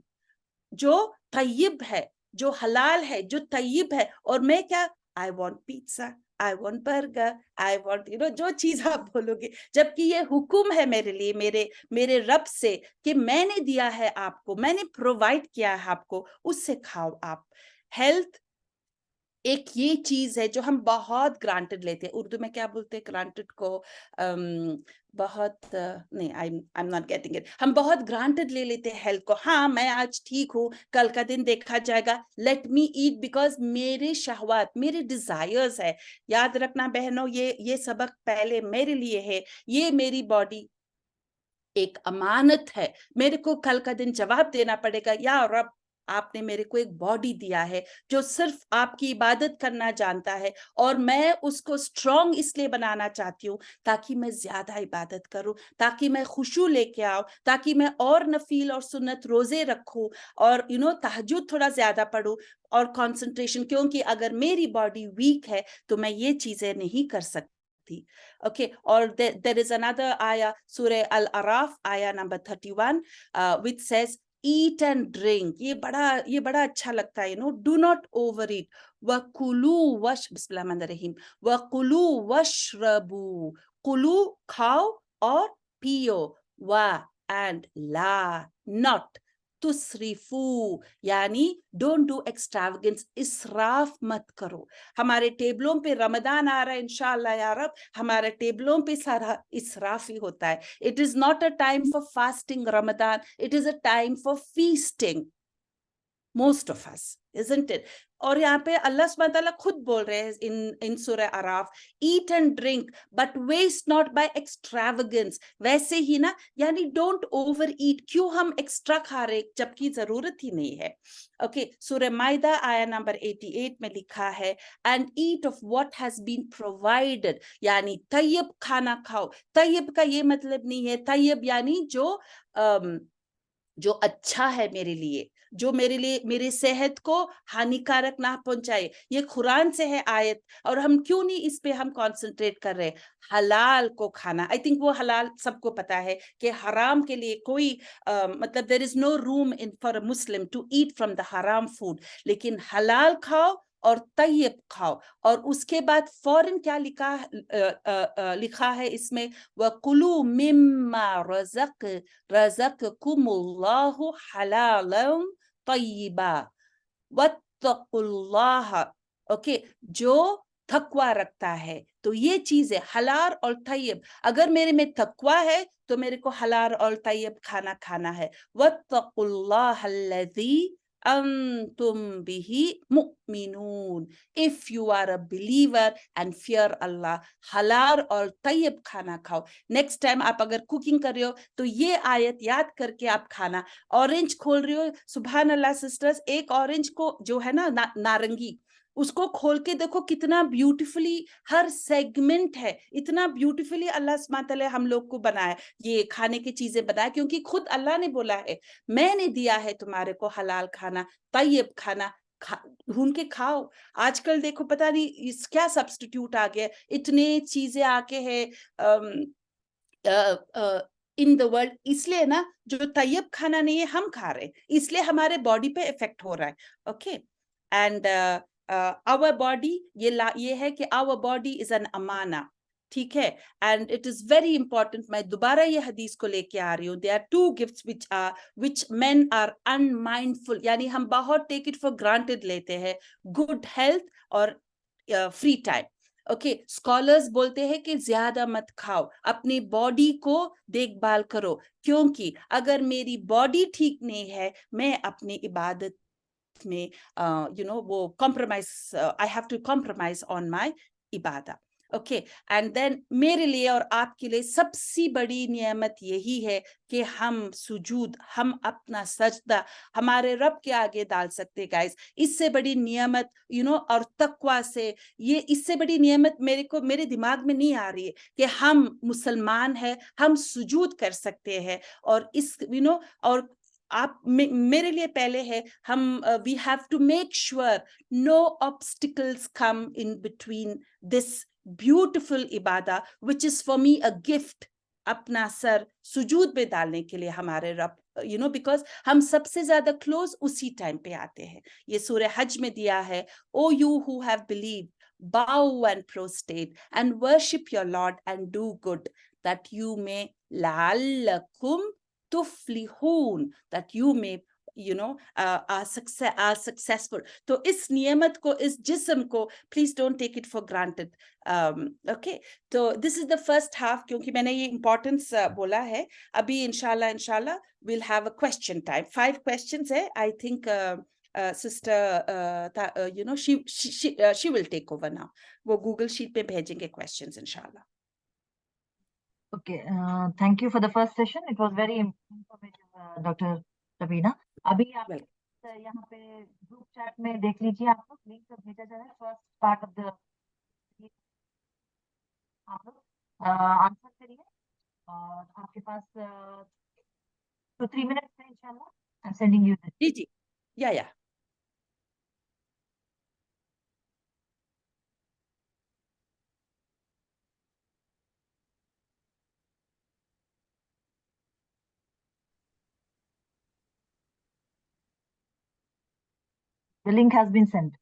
जो तय्यब है, जो हलाल है, जो तय्यब है। और मैं क्या? I want pizza, I want burger, I want जो चीज आप बोलोगे, जबकि ये हुक्म है मेरे लिए, मेरे रब से, कि मैंने दिया है आपको, मैंने प्रोवाइड किया है आपको, उससे खाओ आप। हेल्थ एक ये चीज है जो हम बहुत ग्रांटेड लेते हैं, उर्दू में क्या बोलते हैं ग्रांटेड को, बहुत नहीं, I am not getting it, हम बहुत ग्रांटेड ले लेते हैं हेल्थ को। हाँ, मैं आज ठीक हूँ, कल का दिन देखा जाएगा, लेट मी ईट बिकॉज मेरे शहवात, मेरे डिजायर्स है। याद रखना बहनों, ये सबक पहले मेरे लिए है। ये मेरी बॉडी एक अमानत है, मेरे को कल का दिन जवाब देना पड़ेगा, या रब आपने मेरे को एक बॉडी दिया है जो सिर्फ आपकी इबादत करना जानता है, और मैं उसको स्ट्रॉन्ग इसलिए बनाना चाहती हूँ ताकि मैं ज्यादा इबादत करूं, ताकि मैं खुशू लेके आऊं, ताकि मैं और नफील और सुन्नत रोजे रखूं, और तहज्जुद थोड़ा ज्यादा पढूं, और कंसंट्रेशन, क्योंकि अगर मेरी बॉडी वीक है तो मैं ये चीजें नहीं कर सकती। Okay, or there is another ayah, Surah Al-Araf, ayah number 31, which says, eat and drink. ये बड़ा अच्छा लगता है, do not overeat. वकुलू वश बिस्मिल्लाहिर्रहमानिर्रहीम वकुलू वशरबू, कुलू खाओ और पियो, वा and ला not तुसरिफू, यानी डोंट डू एक्सट्रावेगेंस, इसराफ मत करो। हमारे टेबलों पे रमजान आ रहा है, इंशाअल्लाह या रब, हमारे टेबलों पे सारा इसराफ ही होता है। It is not a time for fasting Ramzan, it is a time for feasting, most of us, isn't it? और यहाँ पे अल्लाह सुब्हान तआला खुद बोल रहे हैं इन सूरह अराफ, eat and drink but waste not by extravagance. वैसे ही ना, यानी डोंट ओवर ईट। क्यों हम एक्स्ट्रा खा रहे जबकि जरूरत ही नहीं है। ओके, सूरह माइदा आया नंबर 88 में लिखा है, and eat of what has been provided, यानी तैयब खाना खाओ। तैयब का ये मतलब नहीं है, तैयब यानी जो अच्छा है मेरे लिए, जो मेरे सेहत को हानिकारक ना पहुंचाए। ये कुरान से है आयत, और हम क्यों नहीं इस पे हम कंसंट्रेट कर रहे हैं। हलाल को खाना, आई थिंक वो हलाल सबको पता है कि हराम के लिए कोई मतलब there is no room in for a Muslim to eat from the हराम फूड, लेकिन हलाल खाओ और तैयब खाओ। और उसके बाद फौरन क्या लिखा है इसमें, वकुलू मिम्मा रज़क़कुमुल्लाहु हलालन तय्यिबा वत्तकुल्लाह। ओके, जो तकवा रखता है, तो ये चीज है हलाल और तय्यब। अगर मेरे में तकवा है तो मेरे को हलाल और तय्यब खाना खाना है। वत्तकुल्लाह अल्लज़ी अंतुम बिही मुमिनून, if you are a believer and fear अल्लाह, हलाल और तय्यब खाना खाओ। नेक्स्ट टाइम आप अगर कुकिंग कर रहे हो तो ये आयत याद करके आप खाना। ऑरेंज खोल रहे हो, सुभान अल्लाह सिस्टर्स, एक ऑरेंज को जो है ना नारंगी, उसको खोल के देखो कितना ब्यूटीफुली हर सेगमेंट है, इतना ब्यूटीफुली अल्लाह सुब्हान तआला हम लोग को बनाया, ये खाने की चीजें बनाया, क्योंकि खुद अल्लाह ने बोला है, मैंने दिया है तुम्हारे को हलाल खाना, तय्यब खाना, ढूंढ के खाओ। आजकल देखो पता नहीं क्या सब्स्टिट्यूट आ गया, इतने चीजें आके है इन द वर्ल्ड, इसलिए ना जो तैयब खाना नहीं है हम खा रहे हैं, इसलिए हमारे बॉडी पे इफेक्ट हो रहा है। ओके, एंड आवर बॉडी, ये है कि आवर बॉडी इज एन अमाना, ठीक है, and it is very important. मैं दोबारा ये हदीस को लेके आ रही हूँ, there are two gifts which men are unmindful, यानी हम बहुत टेक इट फॉर ग्रांटेड लेते हैं, गुड हेल्थ और फ्री टाइम। ओके, स्कॉलर्स बोलते हैं कि ज्यादा मत खाओ, अपनी बॉडी को देखभाल करो, क्योंकि अगर मेरी बॉडी ठीक नहीं है, मैं अपनी इबादत में वो compromise, I have to compromise on my इबादत। ओके, एंड देन मेरे लिए और आपके लिए सबसे बड़ी नियामत यही है कि हम सुजूद, हम अपना सजदा हमारे रब के आगे डाल सकते हैं गाइस। इससे बड़ी नियामत और तकवा से, ये इससे बड़ी नियामत मेरे दिमाग में नहीं आ रही है कि हम मुसलमान हैं, हम सुजूद कर सकते हैं। और इस और आप मेरे लिए पहले है, हम we have to make sure no obstacles come in between this beautiful इबादा which is for me a gift. अपना सर सुजूद पे डालने के लिए हमारे रब, बिकॉज हम सबसे ज्यादा क्लोज उसी टाइम पे आते हैं। ये सूरह हज में दिया है, O you who have believed, bow and prostrate and worship your Lord and do good that you may la'allakum tuflihun, that you may are successful. तो इस नियमत को, इस जिस्म को, please don't take it for granted. Okay, तो this is the first half, क्योंकि मैंने ये importance बोला है. अभी इंशाल्लाह we'll have a question time. 5 questions है. I think sister she will take over now. वो Google Sheet पे भेजेंगे questions इंशाल्लाह. Okay, thank you for the first session. It was very informative, Dr. Rabina. अभी आप यहाँ पे ग्रुप चैट में देख लीजिए, आप लोग लिंक भेजा जा रहा है. फर्स्ट पार्ट ऑफ द आप लोग आंसर करिए और आपके पास 2-3 मिनट्स है इंशाल्लाह. I am sending you this. जी या The link has been sent.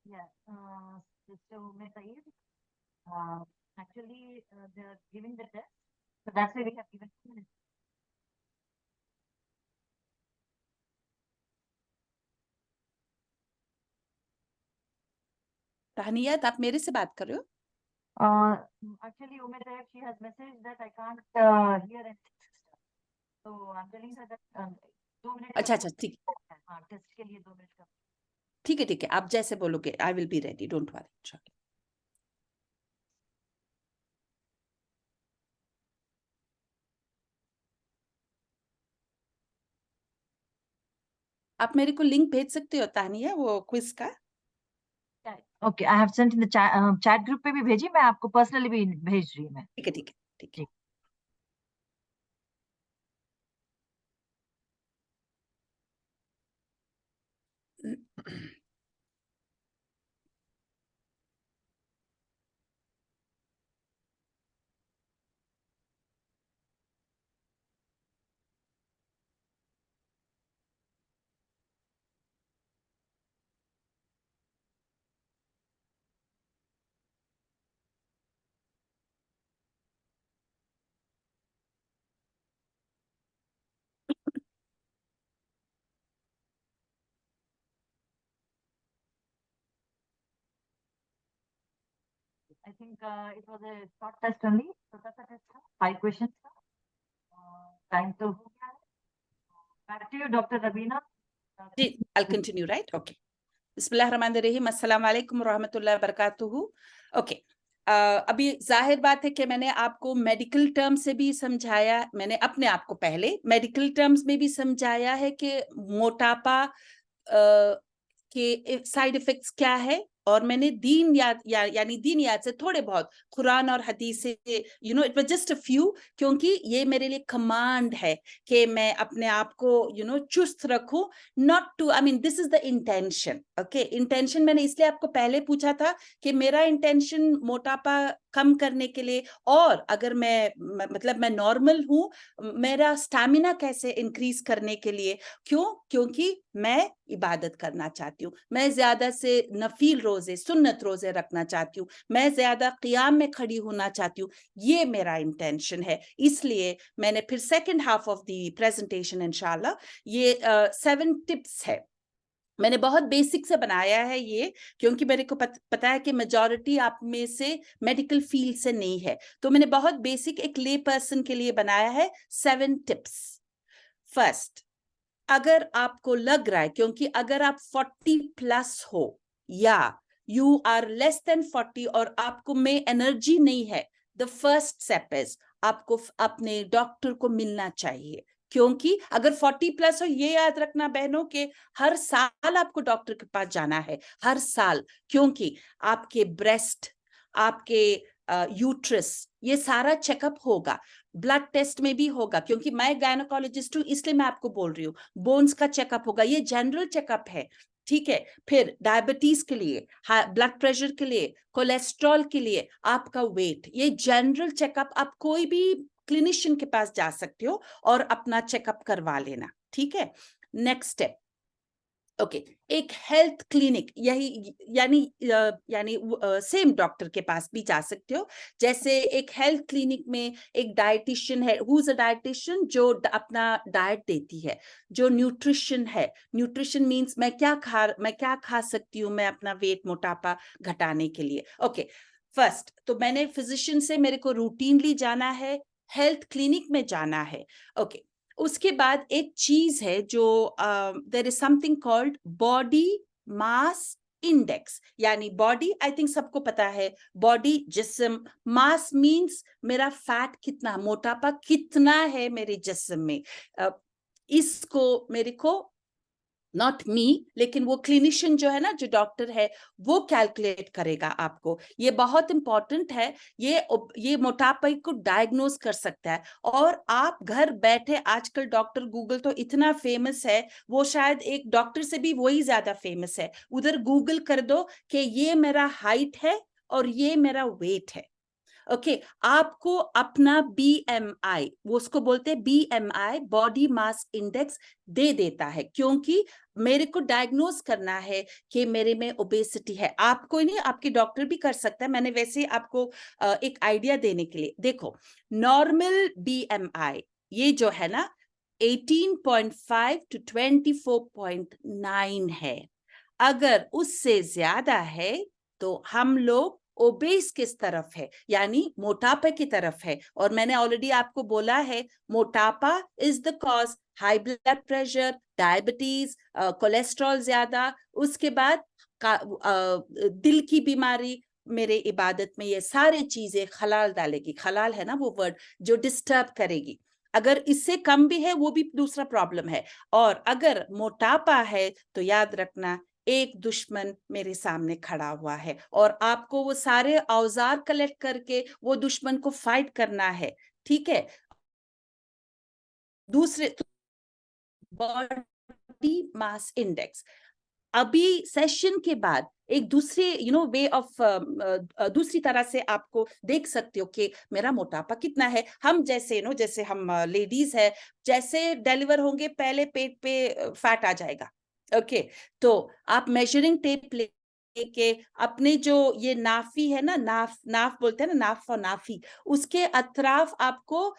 Yeah, Sister Ume Saeed. Actually, they are giving the test, so that's why we have given 2 minutes. तहनियत, आप मेरे से बात कर रहे हो? Actually, Ume Saeed, she has messaged that I can't hear anything, sister. So I'm telling her that 2 minutes. अच्छा, ठीक. हाँ, टेस्ट के लिए 2 मिनट का. ठीक है, आप जैसे बोलोगे, I will be ready, don't worry. आप मेरे को लिंक भेज सकते हो तानिया, वो क्विज का? Okay, I have sent in the chat group पे भी भेजी, मैं आपको पर्सनली भी भेज रही हूँ मैं. ठीक है. I think it was a short test only. छोटा सा test था, 5 questions था. Time तो हो गया है. Back to you, Dr. Rabina. Ji, I'll continue, right? Okay. बिस्मिल्लाहिर्रहमानिर्रहीम, अस्सलाम वालेकुम रहमतुल्लाहि व बरकातुहू. ओके, अभी जाहिर बात है कि मैंने आपको मेडिकल टर्म से भी समझाया, मैंने अपने आप को पहले मेडिकल टर्म्स में भी समझाया है कि मोटापा के साइड इफेक्ट्स क्या है, और मैंने दीन याद से थोड़े बहुत कुरान और हदीस से it was just a few, क्योंकि ये मेरे लिए कमांड है कि मैं अपने आप को चुस्त रखूं, not to, I mean this is the intention. Okay, intention मैंने इसलिए आपको पहले पूछा था कि मेरा इंटेंशन मोटापा कम करने के लिए, और अगर मैं नॉर्मल हूँ, मेरा स्टैमिना कैसे इंक्रीज करने के लिए. क्योंकि मैं इबादत करना चाहती हूँ, मैं ज्यादा से नफील रोजे, सुन्नत रोजे रखना चाहती हूँ, मैं ज्यादा क़ियाम में खड़ी होना चाहती हूँ. ये मेरा इंटेंशन है. इसलिए मैंने फिर second half of the presentation इंशाल्लाह ये 7 टिप्स है. मैंने बहुत बेसिक से बनाया है ये, क्योंकि मेरे को पता है कि मेजॉरिटी आप में से मेडिकल फील्ड से नहीं है, तो मैंने बहुत बेसिक एक ले पर्सन के लिए बनाया है 7 टिप्स. फर्स्ट, अगर आपको लग रहा है, क्योंकि अगर आप 40 प्लस हो या यू आर लेस देन 40 और आपको में एनर्जी नहीं है, द फर्स्ट स्टेप इज आपको अपने डॉक्टर को मिलना चाहिए, क्योंकि अगर 40 प्लस हो, ये याद रखना बहनों के हर साल आपको डॉक्टर के पास जाना है, हर साल, क्योंकि आपके ब्रेस्ट, आपके यूट्रस, ये सारा चेकअप होगा, ब्लड टेस्ट में भी होगा, क्योंकि मैं गायनोकोलॉजिस्ट हूँ इसलिए मैं आपको बोल रही हूँ, बोन्स का चेकअप होगा, ये जनरल चेकअप है, ठीक है। फिर डायबिटीज के लिए, ब्लड प्रेशर के लिए, कोलेस्ट्रॉल के लिए, आपका वेट, ये जनरल चेकअप आप कोई भी क्लिनिशियन के पास जा सकते हो और अपना चेकअप करवा लेना, ठीक है। नेक्स्ट स्टेप, ओके, एक हेल्थ क्लिनिक, यही यानी सेम डॉक्टर के पास भी जा सकते हो। जैसे एक हेल्थ क्लिनिक में एक डाइटिशियन है, हु इज अ डाइटिशियन, जो अपना डाइट देती है, जो न्यूट्रिशन है, न्यूट्रिशन मींस मैं क्या खा सकती हूँ मैं अपना वेट, मोटापा घटाने के लिए। ओके, फर्स्ट तो मैंने फिजिशियन से मेरे को रूटीनली जाना है, हेल्थ क्लिनिक में जाना है, ओके। उसके बाद एक चीज है जो there is something called body mass index, यानी बॉडी, आई थिंक सबको पता है, बॉडी जिस्म, मास मींस मेरा फैट कितना, मोटापा कितना है मेरे जिस्म में, इसको मेरे को, नॉट मी, लेकिन वो क्लिनिशियन जो है ना, जो डॉक्टर है, वो कैलकुलेट करेगा आपको। ये बहुत इंपॉर्टेंट है, ये मोटापे को डायग्नोज कर सकता है। और आप घर बैठे, आजकल डॉक्टर गूगल तो इतना फेमस है, वो शायद एक डॉक्टर से भी वही ज्यादा फेमस है, उधर गूगल कर दो कि ये मेरा हाइट है और ये मेरा वेट है, ओके। आपको अपना BMI, वो उसको बोलते हैं BMI, बॉडी मास इंडेक्स, दे देता है, क्योंकि मेरे को डायग्नोज करना है कि मेरे में ओबेसिटी है। आपको नहीं, आपके डॉक्टर भी कर सकता है, मैंने वैसे आपको एक आइडिया देने के लिए, देखो नॉर्मल BMI ये जो है ना 18.5 to 24.9 है, अगर उससे ज्यादा है तो हम लोग ओबेस किस तरफ है, यानी मोटापा की तरफ है। और मैंने ऑलरेडी आपको बोला है, मोटापा is the cause, high blood pressure, diabetes, cholesterol ज्यादा, उसके बाद दिल की बीमारी, मेरे इबादत में ये सारी चीजें खलाल डालेगी, खलाल है ना वो वर्ड, जो डिस्टर्ब करेगी। अगर इससे कम भी है वो भी दूसरा प्रॉब्लम है। और अगर मोटापा है तो याद रखना, एक दुश्मन मेरे सामने खड़ा हुआ है और आपको वो सारे औजार कलेक्ट करके वो दुश्मन को फाइट करना है, ठीक है। दूसरे, बॉडी मास इंडेक्स, अभी सेशन के बाद एक दूसरे वे ऑफ दूसरी तरह से आपको देख सकते हो कि मेरा मोटापा कितना है। हम जैसे जैसे हम लेडीज है, जैसे डिलीवर होंगे पहले पेट पे फैट आ जाएगा, ओके। तो आप मेजरिंग टेप लेके अपने जो ये नाफी है ना, नाफ बोलते हैं ना, नाफ और नाफी, उसके अतराफ आपको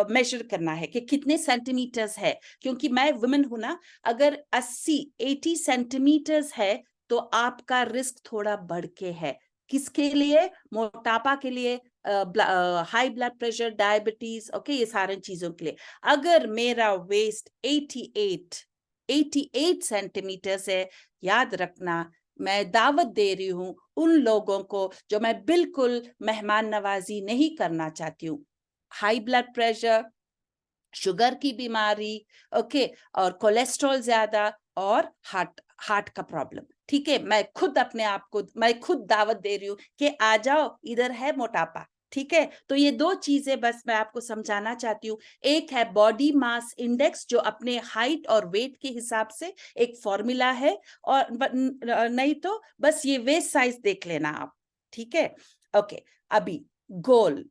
मेजर करना है कि कितने सेंटीमीटर्स है, क्योंकि मैं वुमेन हूं ना, अगर 80 सेंटीमीटर्स है तो आपका रिस्क थोड़ा बढ़ के है। किसके लिए? मोटापा के लिए, high blood pressure, diabetes, okay, ये सारी चीजों के लिए। अगर मेरा वेस्ट 88 सेंटीमीटर्स है, याद रखना, मैं दावत दे रही हूं उन लोगों को जो मैं बिल्कुल मेहमान नवाजी नहीं करना चाहती हूँ, हाई ब्लड प्रेशर, शुगर की बीमारी, ओके, और कोलेस्ट्रॉल ज्यादा, और हार्ट का प्रॉब्लम, ठीक है। मैं खुद दावत दे रही हूँ कि आ जाओ, इधर है मोटापा, ठीक है। तो ये दो चीजें बस मैं आपको समझाना चाहती हूँ। एक है बॉडी मास इंडेक्स, जो अपने हाइट और वेट के हिसाब से एक फॉर्मूला है, और नहीं तो बस ये वेस्ट साइज देख लेना आप, ठीक है, ओके। अभी गोल,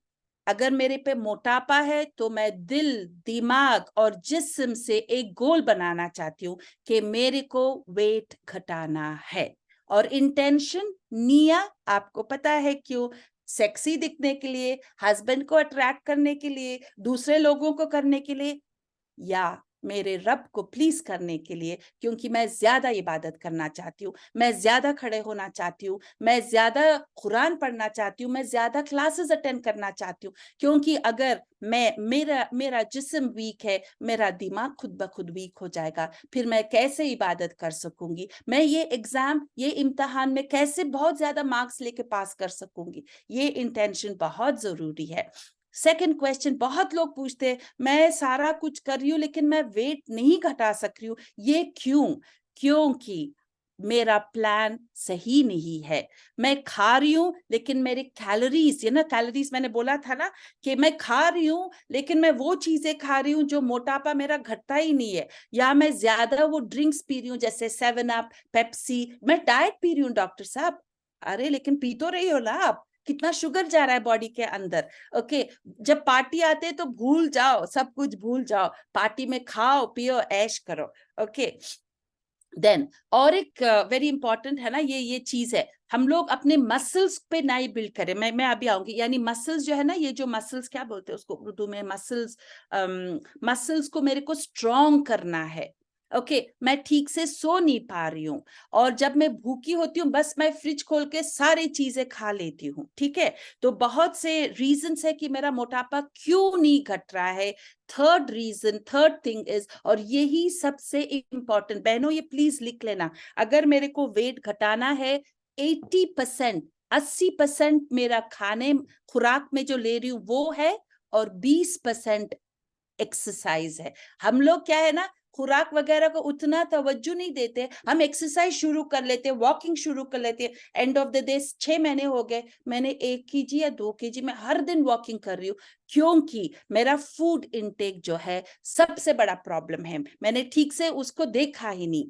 अगर मेरे पे मोटापा है तो मैं दिल, दिमाग और जिस्म से एक गोल बनाना चाहती हूँ कि मेरे को वेट घटाना है। और इंटेंशन, निया, आपको पता है क्यों? सेक्सी दिखने के लिए, हस्बैंड को अट्रैक्ट करने के लिए, दूसरे लोगों को करने के लिए, या मेरे रब को प्लीज करने के लिए, क्योंकि मैं ज्यादा इबादत करना चाहती हूँ, मैं ज्यादा खड़े होना चाहती हूँ, मैं ज्यादा कुरान पढ़ना चाहती हूँ, मैं ज्यादा क्लासेस अटेंड करना चाहती हूँ, क्योंकि अगर मेरा जिस्म वीक है, मेरा दिमाग खुद ब खुद वीक हो जाएगा, फिर मैं कैसे इबादत कर सकूंगी, मैं ये एग्जाम, ये इम्तिहान में कैसे बहुत ज्यादा मार्क्स लेके पास कर सकूंगी। ये इंटेंशन बहुत जरूरी है। सेकंड क्वेश्चन बहुत लोग पूछते हैं, मैं सारा कुछ कर रही हूँ लेकिन मैं वेट नहीं घटा सक रही हूँ, ये क्यों? क्योंकि मेरा प्लान सही नहीं है। मैं खा रही हूँ लेकिन मेरे कैलोरीज, ये ना कैलोरीज मैंने बोला था ना कि मैं खा रही हूँ लेकिन मैं वो चीजें खा रही हूँ जो मोटापा मेरा घटता ही नहीं है, या मैं ज्यादा वो ड्रिंक्स पी रही हूँ जैसे 7 अप, पेप्सी, मैं डाइट पी रही हूँ डॉक्टर साहब। अरे लेकिन पी तो रही हो ना आप, कितना शुगर जा रहा है बॉडी के अंदर। ओके, जब पार्टी आते हैं तो भूल जाओ, सब कुछ भूल जाओ, पार्टी में खाओ पियो ऐश करो। ओके, देन और एक वेरी इंपॉर्टेंट है ना, ये चीज है, हम लोग अपने मसल्स पे नहीं बिल्ड करें। मैं अभी आऊंगी, यानी मसल्स जो है ना, ये जो मसल्स क्या बोलते हैं उसको उर्दू में, मसल्स, मसल्स को मेरे को स्ट्रॉन्ग करना है। ओके, मैं ठीक से सो नहीं पा रही हूँ, और जब मैं भूखी होती हूँ बस मैं फ्रिज खोल के सारी चीजें खा लेती हूँ। ठीक है, तो बहुत से रीजंस है कि मेरा मोटापा क्यों नहीं घट रहा है। थर्ड थिंग इज, और यही सबसे इंपॉर्टेंट, बहनों ये प्लीज लिख लेना, अगर मेरे को वेट घटाना है 80%, 80% मेरा खाने खुराक में जो ले रही हूँ वो है, और 20% एक्सरसाइज है। हम लोग क्या है ना, खुराक वगैरह को उतना तवज्जो नहीं देते, हम एक्सरसाइज शुरू कर लेते हैं, वॉकिंग शुरू कर लेते हैं, एंड ऑफ द डे 6 महीने हो गए, मैंने 1 kg या 2 kg में हर दिन वॉकिंग कर रही हूँ, क्योंकि मेरा फूड इनटेक जो है सबसे बड़ा प्रॉब्लम है, मैंने ठीक से उसको देखा ही नहीं।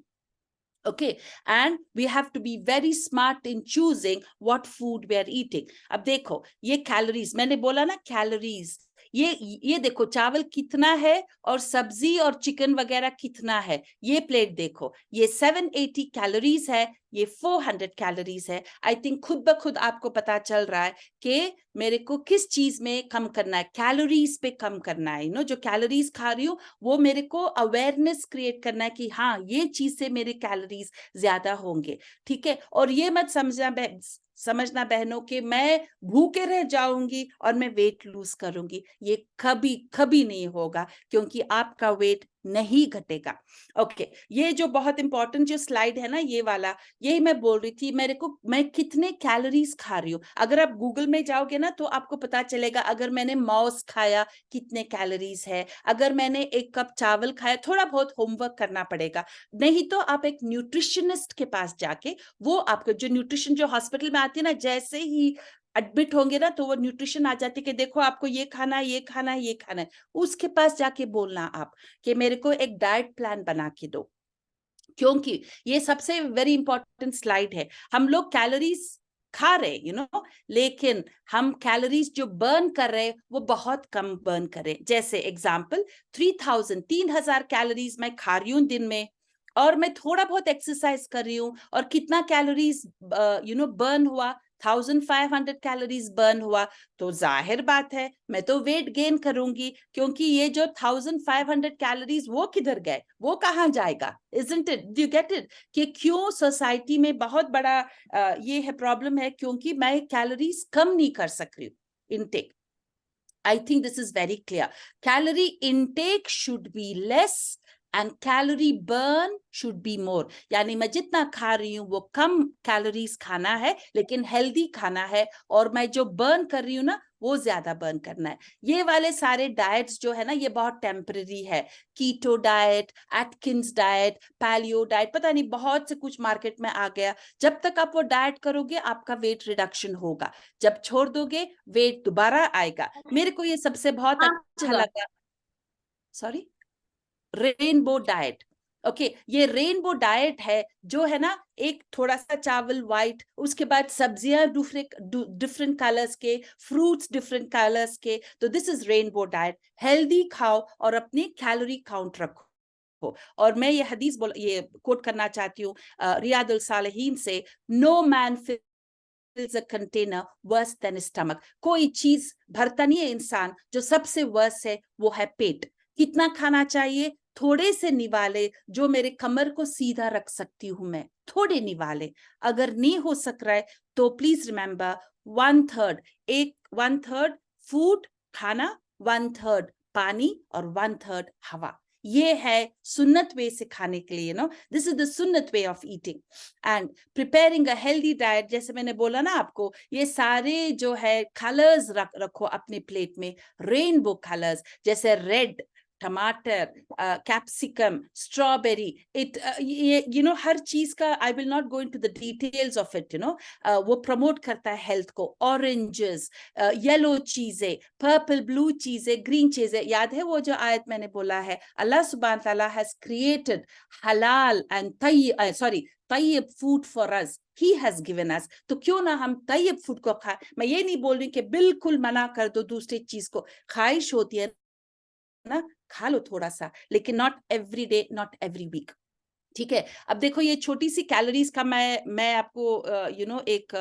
Okay, and we have to be very smart in choosing what food we are eating. अब देखो ये कैलोरीज, मैंने बोला ना कैलोरीज, ये देखो चावल कितना है और सब्जी और चिकन वगैरह कितना है, ये प्लेट देखो, ये 780 कैलोरीज है, ये 400 कैलोरीज है। आई थिंक खुद ब खुद आपको पता चल रहा है कि मेरे को किस चीज में कम करना है, कैलोरीज पे कम करना है। जो कैलोरीज खा रही हूँ वो मेरे को अवेयरनेस क्रिएट करना है कि हाँ ये चीज से मेरे कैलोरीज ज्यादा होंगे। ठीक है, और ये मत समझना बहनों कि मैं भूखे रह जाऊंगी और मैं वेट लूज करूंगी, ये कभी कभी नहीं होगा, क्योंकि आपका वेट नहीं घटेगा। ओके, ये जो बहुत इंपॉर्टेंट जो स्लाइड है ना, ये वाला, यही मैं बोल रही थी, मैं कितने कैलोरीज खा रही हूँ। अगर आप गूगल में जाओगे ना तो आपको पता चलेगा, अगर मैंने मांस खाया कितने कैलोरीज है, अगर मैंने 1 कप चावल खाया, थोड़ा बहुत होमवर्क करना पड़ेगा, नहीं तो आप एक न्यूट्रिशनिस्ट के पास जाके, वो आपको जो न्यूट्रिशन जो हॉस्पिटल में आती है ना, जैसे ही एडमिट होंगे ना तो वो न्यूट्रिशन आ जाती है कि देखो आपको ये खाना है, ये खाना है, ये खाना है, उसके पास जाके बोलना आप कि मेरे को एक डाइट प्लान बना के दो, क्योंकि ये सबसे वेरी इंपॉर्टेंट स्लाइड है। हम लोग कैलोरीज खा रहे लेकिन हम कैलोरीज जो बर्न कर रहे वो बहुत कम बर्न कर रहे। जैसे एग्जांपल 3000 कैलोरीज मैं खा रही हूँ दिन में, और मैं थोड़ा बहुत एक्सरसाइज कर रही हूँ, और कितना कैलोरीज बर्न हुआ, 1500 कैलोरीज बर्न हुआ, तो जाहिर बात है मैं तो वेट गेन करूंगी, क्योंकि ये जो 1500 कैलोरीज वो किधर गए, वो कहाँ जाएगा? Isn't it? Do you get it? कि क्यों सोसाइटी में बहुत बड़ा ये है प्रॉब्लम है, क्योंकि मैं कैलोरीज कम नहीं कर सक रही हूँ intake. I think this is very clear. Calorie intake should be less and calorie burn should be more. यानी मैं जितना खा रही हूँ वो कम कैलोरीज खाना है, लेकिन हेल्दी खाना है, और मैं जो बर्न कर रही हूँ ना वो ज्यादा बर्न करना है। ये वाले सारे डाइट्स जो है ना ये बहुत टेम्पररी है, keto diet, Atkins diet, paleo diet, पता नहीं बहुत से कुछ मार्केट में आ गया। जब तक आप वो डाइट करोगे आपका वेट रिडक्शन होगा, जब छोड़ दोगे वेट दोबारा आएगा। मेरे को ये सबसे बहुत अच्छा लगा, सॉरी, रेनबो डाइट। ओके, ये रेनबो डाइट है जो है ना, एक थोड़ा सा चावल व्हाइट, उसके बाद सब्जियां डिफरेंट कलर्स के, फ्रूट्स डिफरेंट कलर्स के, तो this is rainbow diet. Healthy खाओ और अपनी कैलोरी काउंट रखो। और मैं ये हदीस ये कोट करना चाहती हूँ रियादुल सालिहीन से, no man fills a container worse than stomach. कोई चीज भरता नहीं है इंसान, जो सबसे वर्स है वो है पेट। कितना खाना चाहिए? थोड़े से निवाले जो मेरे कमर को सीधा रख सकती हूँ मैं, थोड़े निवाले। अगर नहीं हो सक रहा है तो प्लीज रिमेंबर 1/3, 1/3 फूड खाना, 1/3 पानी और 1/3 हवा। ये है सुन्नत वे से खाने के लिए, दिस इज द सुन्नत way of eating and preparing a healthy diet. जैसे मैंने बोला ना आपको, ये सारे जो है कलर्स रखो अपने प्लेट में, रेनबो कलर्स, जैसे रेड, टमाटर, कैप्सिकम, स्ट्रॉबेरी, ये हर चीज का I will not go into the details of it, वो प्रमोट करता है हेल्थ को। ऑरेंजेस, येलो चीजें, पर्पल ब्लू चीजें, ग्रीन चीजें। याद है वो जो आयत मैंने बोला है, अल्लाह सुब्हान तआला हैज क्रिएटेड हलाल एंड तय्यब food for us, he has given us. तो क्यों ना हम तय्यब फूड को खाएं। मैं ये नहीं बोल रही कि बिल्कुल मना कर दो दूसरी चीज को, ख्वाहिश होती है ना, खा लो थोड़ा सा, लेकिन not every day, not every week. ठीक है। अब देखो ये छोटी सी कैलोरीज का मैं आपको एक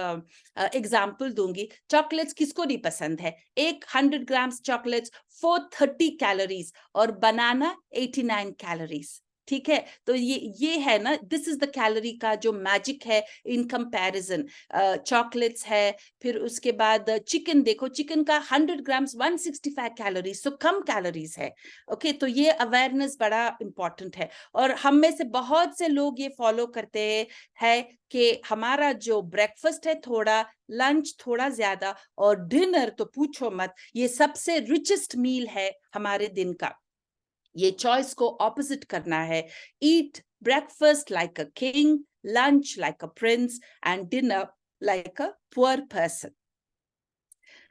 एग्जांपल दूंगी। चॉकलेट्स किसको नहीं पसंद है? 100 ग्राम्स चॉकलेट्स 430 कैलोरीज और बनाना 89 कैलोरीज। ठीक है, तो ये है ना, दिस इज द कैलोरी का जो मैजिक है इन कंपैरिजन। चॉकलेट्स है, फिर उसके बाद चिकन देखो, चिकन का 100 ग्राम्स 165 कैलोरीज, तो कम कैलोरीज है। ओके, तो ये अवेयरनेस बड़ा इंपॉर्टेंट है। और हम में से बहुत से लोग ये फॉलो करते हैं कि हमारा जो ब्रेकफास्ट है थोड़ा, लंच थोड़ा ज्यादा और डिनर तो पूछो मत, ये सबसे रिचेस्ट मील है हमारे दिन का। ये चॉइस को ऑपोजिट करना है। Eat breakfast like a king, lunch like a prince and dinner like a poor person.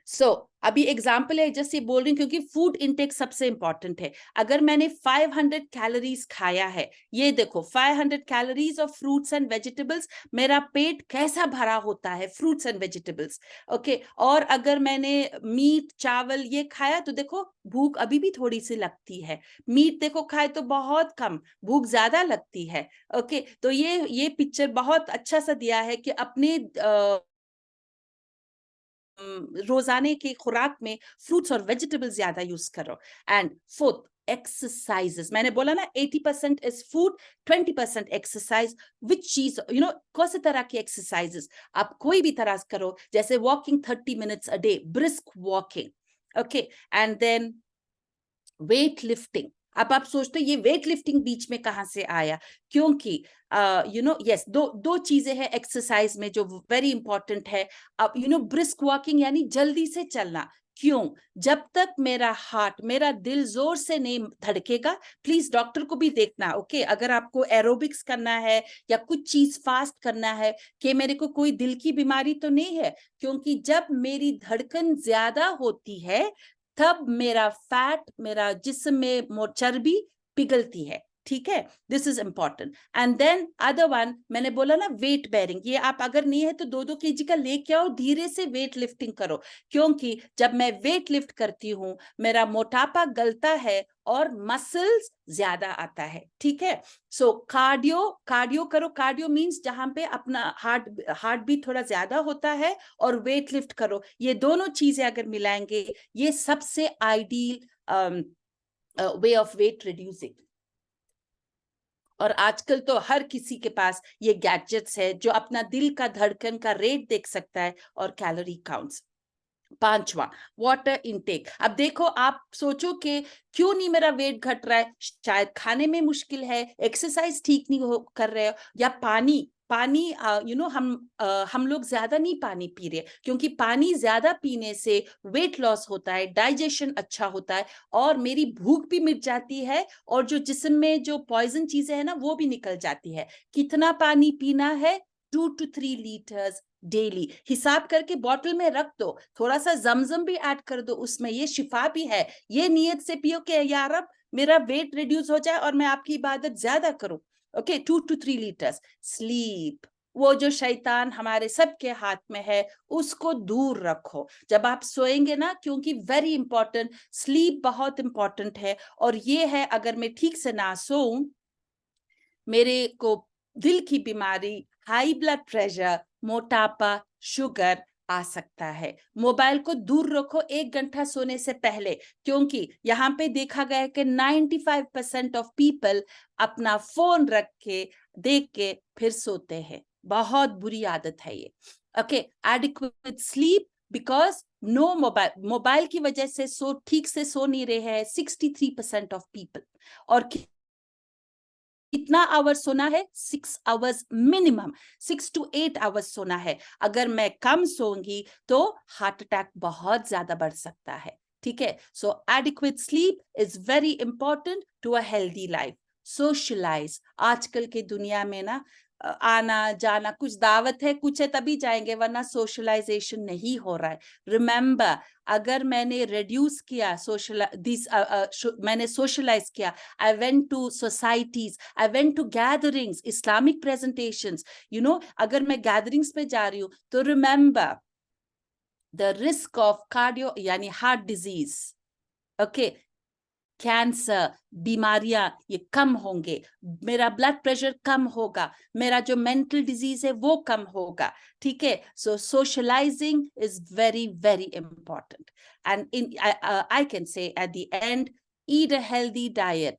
So अभी एग्जाम्पल है, जस्ट ये बोल रही हूँ क्योंकि फूड इनटेक सबसे इंपॉर्टेंट है। अगर मैंने 500 कैलोरीज खाया है, ये देखो 500 calories of fruits and vegetables, मेरा पेट कैसा भरा होता है फ्रूट्स एंड वेजिटेबल्स। ओके, और अगर मैंने मीट चावल ये खाया तो देखो भूख अभी भी थोड़ी सी लगती है। मीट देखो खाए तो बहुत कम, भूख ज्यादा लगती है। ओके, तो ये पिक्चर बहुत अच्छा सा दिया है कि अपने रोजाने की खुराक में फ्रूट्स और वेजिटेबल्स ज्यादा यूज करो। And fourth, exercises. मैंने बोला ना 80% इज फूड, 20% एक्सरसाइज। विच चीज कौन से तरह की एक्सरसाइजेस आप कोई भी तरह करो, जैसे walking 30 minutes a day, brisk walking. Okay, and then weight lifting. अब आप सोचते ये वेट लिफ्टिंग बीच में कहां से आया? क्योंकि यस, दो चीजें हैं एक्सरसाइज में जो वेरी इंपॉर्टेंट है। अब ब्रिस्क वॉकिंग यानी जल्दी से चलना। क्यों? जब तक मेरा हार्ट, मेरा दिल जोर से नहीं धड़केगा, प्लीज डॉक्टर को भी देखना। ओके, अगर आपको एरोबिक्स करना है या कुछ चीज फास्ट करना है, कि मेरे को कोई दिल की बीमारी तो नहीं है, क्योंकि जब मेरी धड़कन ज्यादा होती है तब मेरा फैट, मेरा जिस्म में चर्बी पिघलती है। ठीक है, this is important. And then other one, मैंने बोला ना वेट बेरिंग, ये आप अगर नहीं है तो 2-2 kg का लेके आओ, धीरे से वेट लिफ्टिंग करो। क्योंकि जब मैं वेट लिफ्ट करती हूँ मेरा मोटापा गलता है और मसल्स ज्यादा आता है। ठीक है, सो कार्डियो करो। कार्डियो मीन्स जहां पे अपना हार्ट बीट थोड़ा ज्यादा होता है, और वेट लिफ्ट करो। ये दोनों चीजें अगर मिलाएंगे, ये सबसे ideal way of weight reducing. और आजकल तो हर किसी के पास ये गैजेट्स है जो अपना दिल का धड़कन का रेट देख सकता है और कैलोरी काउंट्स। 5वां, वाटर इनटेक। अब देखो आप सोचो कि क्यों नहीं मेरा वेट घट रहा है? शायद खाने में मुश्किल है, एक्सरसाइज ठीक नहीं कर रहे हो, या पानी हम लोग ज्यादा नहीं पानी पी रहे, क्योंकि पानी ज्यादा पीने से वेट लॉस होता है, डाइजेशन अच्छा होता है, और मेरी भूख भी मिट जाती है, और जो जिस्म में जो पॉइजन चीजें है ना वो भी निकल जाती है। कितना पानी पीना है? 2 to 3 लीटर्स डेली। हिसाब करके बॉटल में रख दो, थोड़ा सा जमजम भी ऐड कर दो उसमें, ये शिफा भी है। ये नियत से पियो कि या रब मेरा वेट रिड्यूस हो जाए और मैं आपकी इबादत ज्यादा करूं। Okay, 2 to 3 litres. स्लीप, वो जो शैतान हमारे सबके हाथ में है उसको दूर रखो जब आप सोएंगे ना, क्योंकि वेरी इंपॉर्टेंट, स्लीप बहुत इंपॉर्टेंट है। और ये है, अगर मैं ठीक से ना सोऊं, मेरे को दिल की बीमारी, हाई ब्लड प्रेशर, मोटापा, शुगर, आ सकता है। मोबाइल को दूर रखो 1 घंटा सोने से पहले, क्योंकि यहाँ पे देखा गया है कि 95% ऑफ पीपल अपना फोन रख के देख के फिर सोते हैं। बहुत बुरी आदत है ये। Okay, adequate sleep, because no mobile की वजह से ठीक से सो नहीं रहे हैं 63% ऑफ पीपल। और कितना आवर्स सोना है? 6 आवर्स मिनिमम, 6 to 8 आवर्स सोना है। अगर मैं कम सोऊंगी तो हार्ट अटैक बहुत ज्यादा बढ़ सकता है। ठीक है, so adequate sleep is very important to a healthy life. Socialise, आजकल के दुनिया में ना आना जाना, कुछ दावत है कुछ है तभी जाएंगे, वरना सोशलाइजेशन नहीं हो रहा है। रिमेंबर, अगर मैंने रिड्यूस किया मैंने सोशलाइज किया, I went to societies, I went to gatherings, Islamic presentations, अगर मैं gatherings पे जा रही हूँ तो remember the risk of cardio यानी heart disease, okay, कैंसर, बीमारियां ये कम होंगे, मेरा ब्लड प्रेशर कम होगा, मेरा जो मेंटल डिजीज है वो कम होगा। ठीक है, so socialising is very very important. And I can say at the end, eat a healthy diet,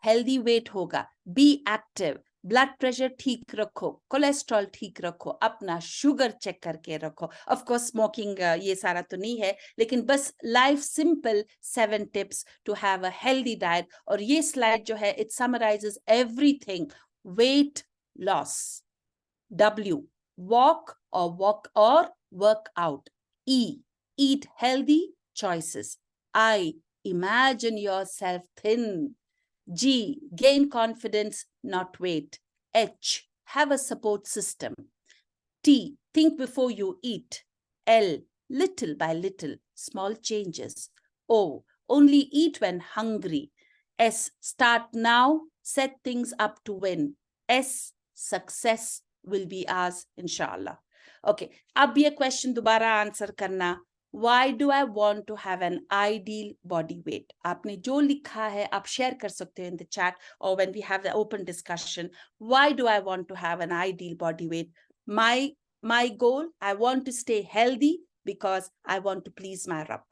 healthy weight होगा, बी एक्टिव, ब्लड प्रेशर ठीक रखो, कोलेस्ट्रॉल ठीक रखो, अपना शुगर चेक करके रखो। ऑफ कोर्स स्मोकिंग ये सारा तो नहीं है, लेकिन बस life simple 7 tips to have a healthy diet. और ये स्लाइड जो है it summarises everything. Weight loss, W, walk or work out. E, eat healthy choices. I, imagine yourself thin. G, gain confidence, not weight. H, have a support system. T, think before you eat. L, little by little, small changes. O, only eat when hungry. S, start now, set things up to win. S, success will be ours, inshallah. Okay, अब ये question दोबारा answer करना। Why do I want to have an ideal body weight? आपने जो लिखा है आप share कर सकते हैं in the chat or when we have the open discussion. Why do I want to have an ideal body weight? My goal, I want to stay healthy because I want to please my Rabb.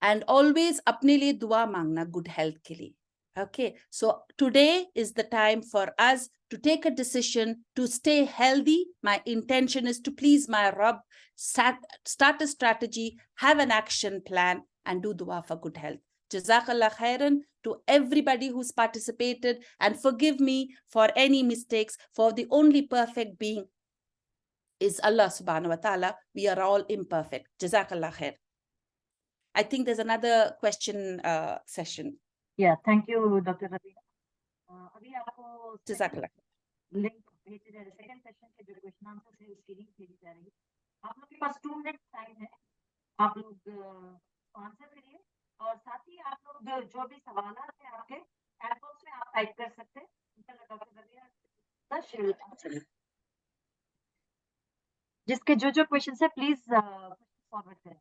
And always अपने लिए दुआ मांगना good health के लिए. Okay, so today is the time for us to take a decision to stay healthy. My intention is to please my Rabb, start a strategy, have an action plan, and do dua for good health. Jazakallah khairan to everybody who's participated, and forgive me for any mistakes, for the only perfect being is Allah subhanahu wa ta'ala. We are all imperfect. Jazakallah khair. I think there's another question session. Yeah, thank you, Dr. Rabina. अभी आपको Jazakallah. Link भेजे जा रहे, second session के जो question answer है उसकी link भेजी जा रही है। आप लोग के पास 2 मिनट टाइम है, आप लोग आंसर करिए, और साथ ही आप लोग जो भी सवाल है आपके चैट बॉक्स में आप टाइप कर सकते हैं। डॉक्टर रबिया जिसके जो क्वेश्चन है प्लीज फॉरवर्ड करें।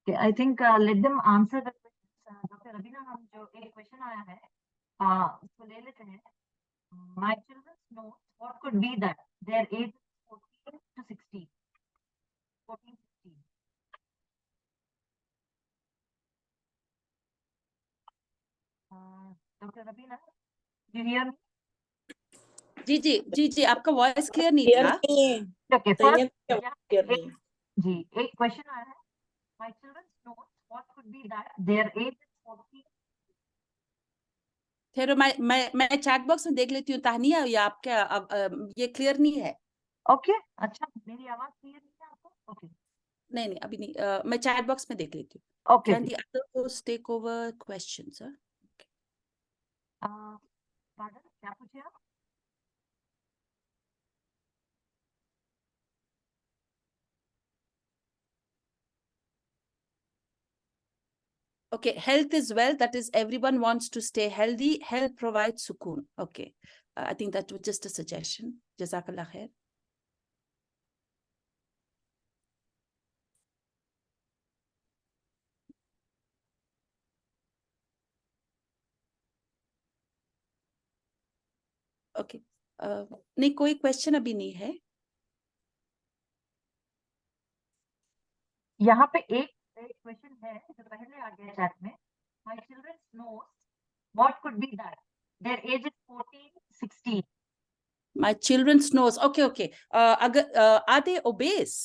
I think let them answer the question. Doctor Rabina, हम जो एक क्वेश्चन आया है उसको ले लेते हैं। My childrens know what could be that there age 14 to 16 14 16। Doctor Rabina, do you hear me? जी आपका वॉइस क्लियर नहीं था। ओके, फर्स्ट जी एक क्वेश्चन आया है। My childrens know what could be that there age 14। फिर मैं चैट बॉक्स में देख लेती हूँ तानिया, या आपका ये क्लियर नहीं है? ओके, अच्छा, मेरी आवाज क्लियर नहीं है आपको? ओके, नहीं अभी नहीं, मैं चैट बॉक्स में देख लेती हूँ। Okay, can the other host take over questions? Pardon, क्या पूछे आप? Okay, health is wealth. That is, everyone wants to stay healthy. Health provides sukoon. Okay, I think that was just a suggestion. Jazakallah khair. Okay, नहीं कोई question अभी नहीं है. यहाँ पे एक क्वेश्चन है जो पहले आ गया चैट में. My children knows what could be that. Their age is 14, 16. My children's nose. Okay, okay. अगर are they obese?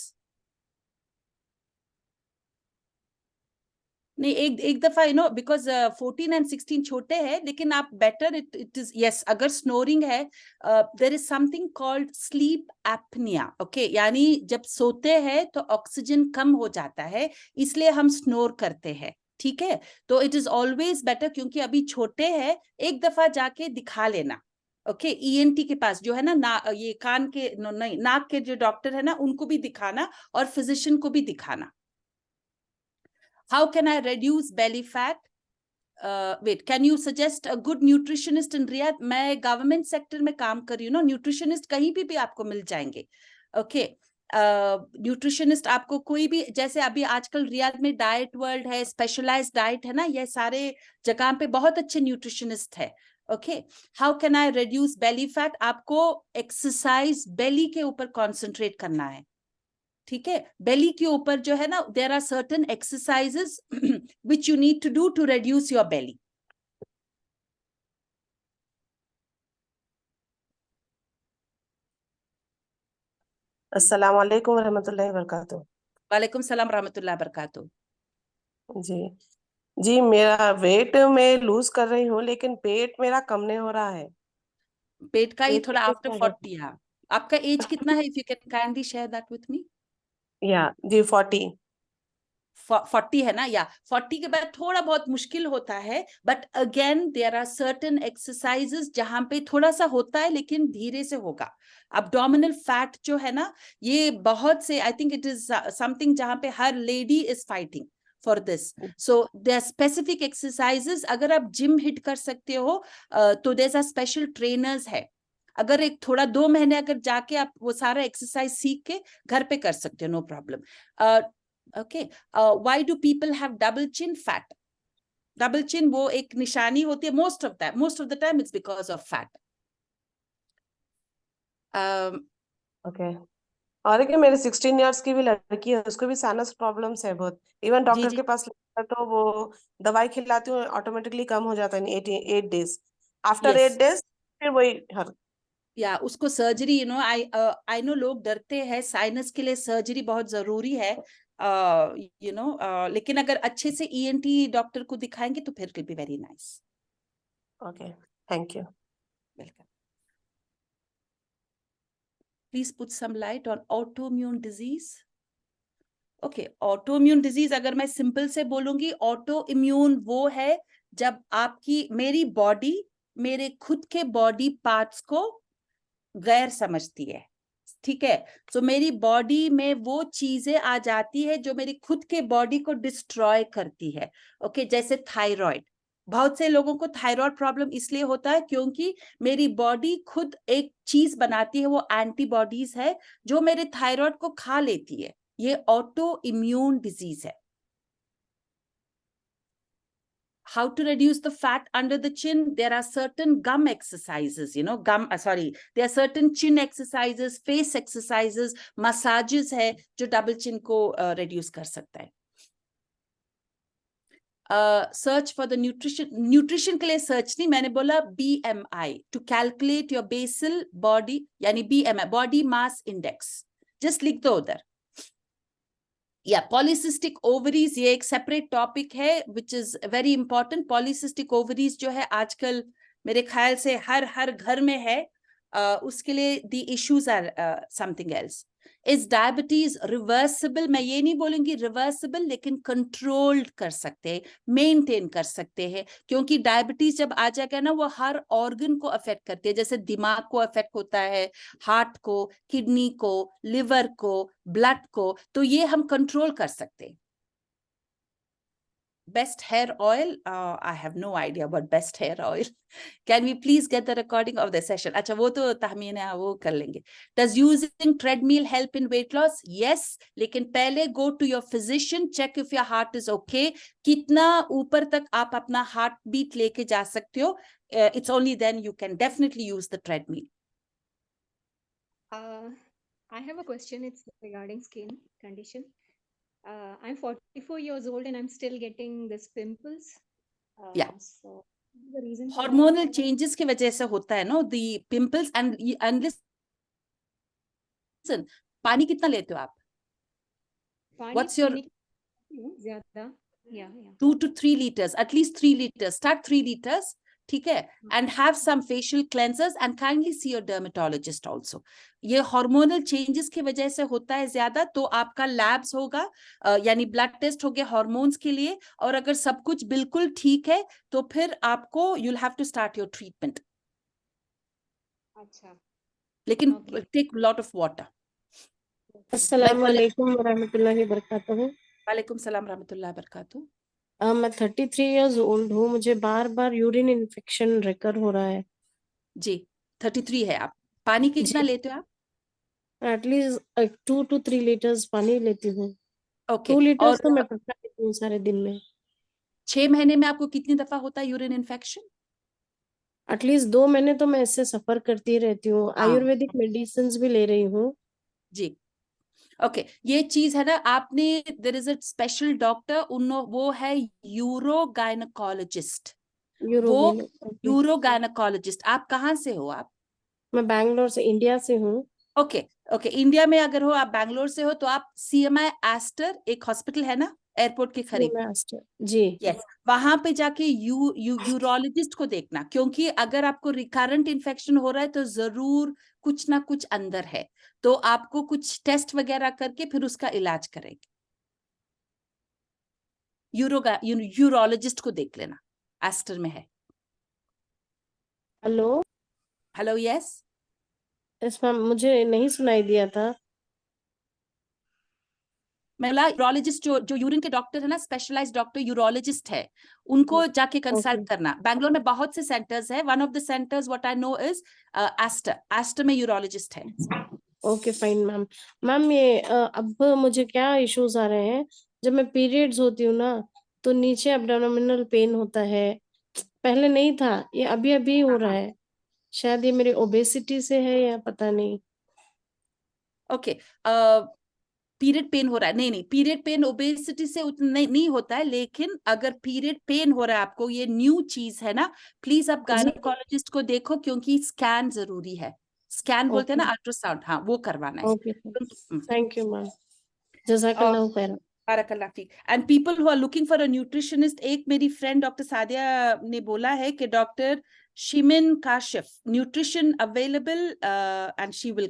नहीं, एक दफा बिकॉज 14 and 16 छोटे हैं, लेकिन आप बेटर इट इज यस. अगर स्नोरिंग है, there is something called sleep apnoea. Okay, यानी जब सोते हैं तो ऑक्सीजन कम हो जाता है, इसलिए हम स्नोर करते हैं. ठीक है, तो इट इज ऑलवेज बेटर, क्योंकि अभी छोटे हैं, एक दफा जाके दिखा लेना. ओके, ईएनटी के पास जो है ना, ये कान के नहीं, नाक के जो डॉक्टर है ना, उनको भी दिखाना और फिजिशियन को भी दिखाना. How can I reduce belly fat? Wait, can you suggest a good nutritionist in Riyadh? मैं गवर्नमेंट सेक्टर में काम कर रही हूँ ना, न्यूट्रिशनिस्ट कहीं भी आपको मिल जाएंगे. ओके, न्यूट्रिशनिस्ट आपको कोई भी, जैसे अभी आजकल रियाद में डाइट वर्ल्ड है, स्पेशलाइज्ड डाइट है ना, ये सारे जगह पे बहुत अच्छे न्यूट्रिशनिस्ट है. Okay, how can I reduce belly fat? आपको एक्सरसाइज बेली के ऊपर कॉन्सेंट्रेट करना है. ठीक है, बेली के ऊपर जो है ना, there are certain exercises which you need to do to reduce your belly. अस्सलाम वालेकुम रहमतुल्लाहि व बरकातुहू. वालेकुम सलाम रहमतुल्लाह बरकातहू. जी जी, मेरा वेट मैं लूज कर रही हूँ, लेकिन पेट मेरा कम नहीं हो रहा है. पेट का ये पेट थोड़ा कैसे आफ्टर कम 40 है. आपका एज कितना है? If you can kindly share that with me. या जी 40. 40 है ना? या 40 के बाद थोड़ा बहुत मुश्किल होता है, but again there are certain exercises जहां पे थोड़ा सा होता है, लेकिन धीरे से होगा. अब्डोमिनल फैट जो है ना, ये बहुत से, I think it is something जहां पे हर lady is fighting for this. So there are specific exercises. अगर आप जिम हिट कर सकते हो तो देयर आर स्पेशल ट्रेनर्स है. अगर एक थोड़ा 2 महीने अगर जाके आप वो सारा एक्सरसाइज सीख के घर पे कर सकते हो, no problem. Okay, why do people have double chin? Fat. Double chin वो एक निशानी होती है. most of the time it's because of fat. Okay. और एक मेरे 16 इयर्स की भी लड़की है, उसको भी साइनस प्रॉब्लम्स है बहुत. इवन जी डॉक्टर जी के पास लेकर तो वो दवाई खिलाती हूँ, ऑटोमेटिकली कम हो जाता है 8 डेज. After 8 yes. डेज फिर वही हर. या उसको सर्जरी, आई नो लोग डरते हैं, साइनस के लिए सर्जरी बहुत जरूरी है. लेकिन अगर अच्छे से ईएनटी डॉक्टर को दिखाएंगे तो फिर will be very nice. Okay, thank you. Welcome. Please put some light on autoimmune disease. Okay, autoimmune disease अगर मैं सिंपल से बोलूंगी, ऑटो इम्यून वो है जब आपकी, मेरी बॉडी मेरे खुद के बॉडी पार्ट्स को गैर समझती है. ठीक है, तो मेरी बॉडी में वो चीजें आ जाती है जो मेरी खुद के बॉडी को डिस्ट्रॉय करती है. ओके, जैसे थायराइड. बहुत से लोगों को थायराइड प्रॉब्लम इसलिए होता है क्योंकि मेरी बॉडी खुद एक चीज बनाती है, वो एंटीबॉडीज है जो मेरे थायराइड को खा लेती है. ये ऑटो इम्यून डिजीज है. How to reduce the fat under the chin? There are certain gum exercises, there are certain chin exercises, face exercises, massages है जो double chin को reduce कर सकता है. Search for the nutrition के लिए search नहीं, मैंने बोला BMI, to calculate your basal body, यानी BMI, body mass index. Just लिख दो उधर. या पॉलीसिस्टिक ओवरीज, ये एक सेपरेट टॉपिक है which is very important. Polycystic ovaries जो है आजकल मेरे ख्याल से हर घर में है. उसके लिए the issues are something else. Is diabetes reversible? मैं ये नहीं बोलूंगी रिवर्सिबल, लेकिन कंट्रोल्ड कर सकते हैं, मेंटेन कर सकते हैं, क्योंकि डायबिटीज जब आ जाएगा ना, वो हर ऑर्गन को अफेक्ट करती है. जैसे दिमाग को अफेक्ट होता है, हार्ट को, किडनी को, लिवर को, ब्लड को, तो ये हम कंट्रोल कर सकते हैं. Best hair oil, I have no idea about best hair oil. Can we please get the recording of the session? अच्छा वो तो tahmin है, वो कर लेंगे. Does using treadmill help in weight loss? Yes, लेकिन पहले go to your physician, check if your heart is okay. कितना ऊपर तक आप अपना heart beat लेके जा सकते हो? It's only then you can definitely use the treadmill. I have a question. It's regarding skin condition. I'm 44 years old and I'm still getting this pimples. Yeah. So the reason for that- Hormonal changes की वजह से होता है, no, the pimples. And listen, पानी कितना लेते हो आप? पानी What's your पीने की ज़्यादा? Yeah. 2 to 3 liters, at least 3 liters. Start 3 liters, ठीक है? And have some facial cleansers and kindly see your dermatologist also. ये hormonal changes की वजह से होता है ज्यादा, तो आपका labs होगा, यानी blood test हो गया hormones के लिए, और अगर सब कुछ बिल्कुल ठीक है, तो फिर आपको you'll have to start your treatment. अच्छा. लेकिन Okay. take a lot of water. अस्सलाम वालेकुम वरहमतुल्लाहि वबरकातुहू। वालेकुम सलाम रहमतुल्लाहि बरकातहू। मैं 33 इयर्स ओल्ड हूँ, मुझे बार बार यूरिन इन्फेक्शन रिकर हो रहा है। जी, 33 है आप। पानी कितना लेते हो आप? एटलीस्ट 2 to 3 लीटर्स पानी लेती हूँ। ओके, 2 लीटर्स और तो मैं पक्का लेती हूँ सारे दिन में। 6 महीने में आपको कितनी दफा होता है यूरिन इन्फेक्शन? एटलीस्ट 2 महीने तो मैं इससे सफर करती रहती हूँ। हाँ। आयुर्वेदिक मेडिसिन भी ले रही हूँ। जी, ओके, ये चीज है ना, आपने there is a special doctor, वो है यूरो गायनकोलॉजिस्ट। वो यूरो गायनकोलॉजिस्ट। आप कहाँ से हो आप? मैं बैंगलोर से, इंडिया से हूँ। ओके, इंडिया में अगर हो, आप बैंगलोर से हो, तो आप CMI एस्टर एक हॉस्पिटल है ना एयरपोर्ट के करीब, जी यस, वहां पे जाके यूरोलॉजिस्ट को देखना, क्योंकि अगर आपको रिकरेंट इन्फेक्शन हो रहा है तो जरूर कुछ ना कुछ अंदर है, तो आपको कुछ टेस्ट वगैरह करके फिर उसका इलाज करेंगे। यूरोलॉजिस्ट को देख लेना, एस्टर में है। हेलो, यस यस मैम, मुझे नहीं सुनाई दिया था। यूरोलॉजिस्ट जो यूरिन के डॉक्टर है ना, स्पेशलाइज्ड डॉक्टर यूरोलॉजिस्ट है, उनको जाके कंसल्ट करना। बैंगलोर में बहुत से सेंटर्स है, one of the centres what I know is Aster में यूरोलॉजिस्ट है। Okay fine ma'am. मैम ये अब मुझे क्या इश्यूज आ रहे हैं, जब मैं पीरियड्स होती हूँ ना, तो नीचे एब्डोमिनल पेन होता है। पहले नहीं था, ये अभी अभी हो रहा है। शायद ये मेरी ओबेसिटी से है या पता नहीं। ओके, पीरियड पेन हो रहा है? नहीं, पीरियड पेन ओबेसिटी से उतना नहीं होता है, लेकिन अगर पीरियड पेन हो रहा है आपको, ये न्यू चीज है ना, प्लीज आप गायनेकोलॉजिस्ट को देखो, क्योंकि स्कैन जरूरी है। स्कैन बोलते हैं ना, अल्ट्रासाउंड, हाँ वो करवाना है। ओके, थैंक यू मैम, जज़ाकल्लाह खैर। बारकल्लाह फीक। And people who are looking for a nutritionist, एक मेरी फ्रेंड डॉक्टर सादिया ने बोला है कि doctor Shimin Kashif nutrition available, and she will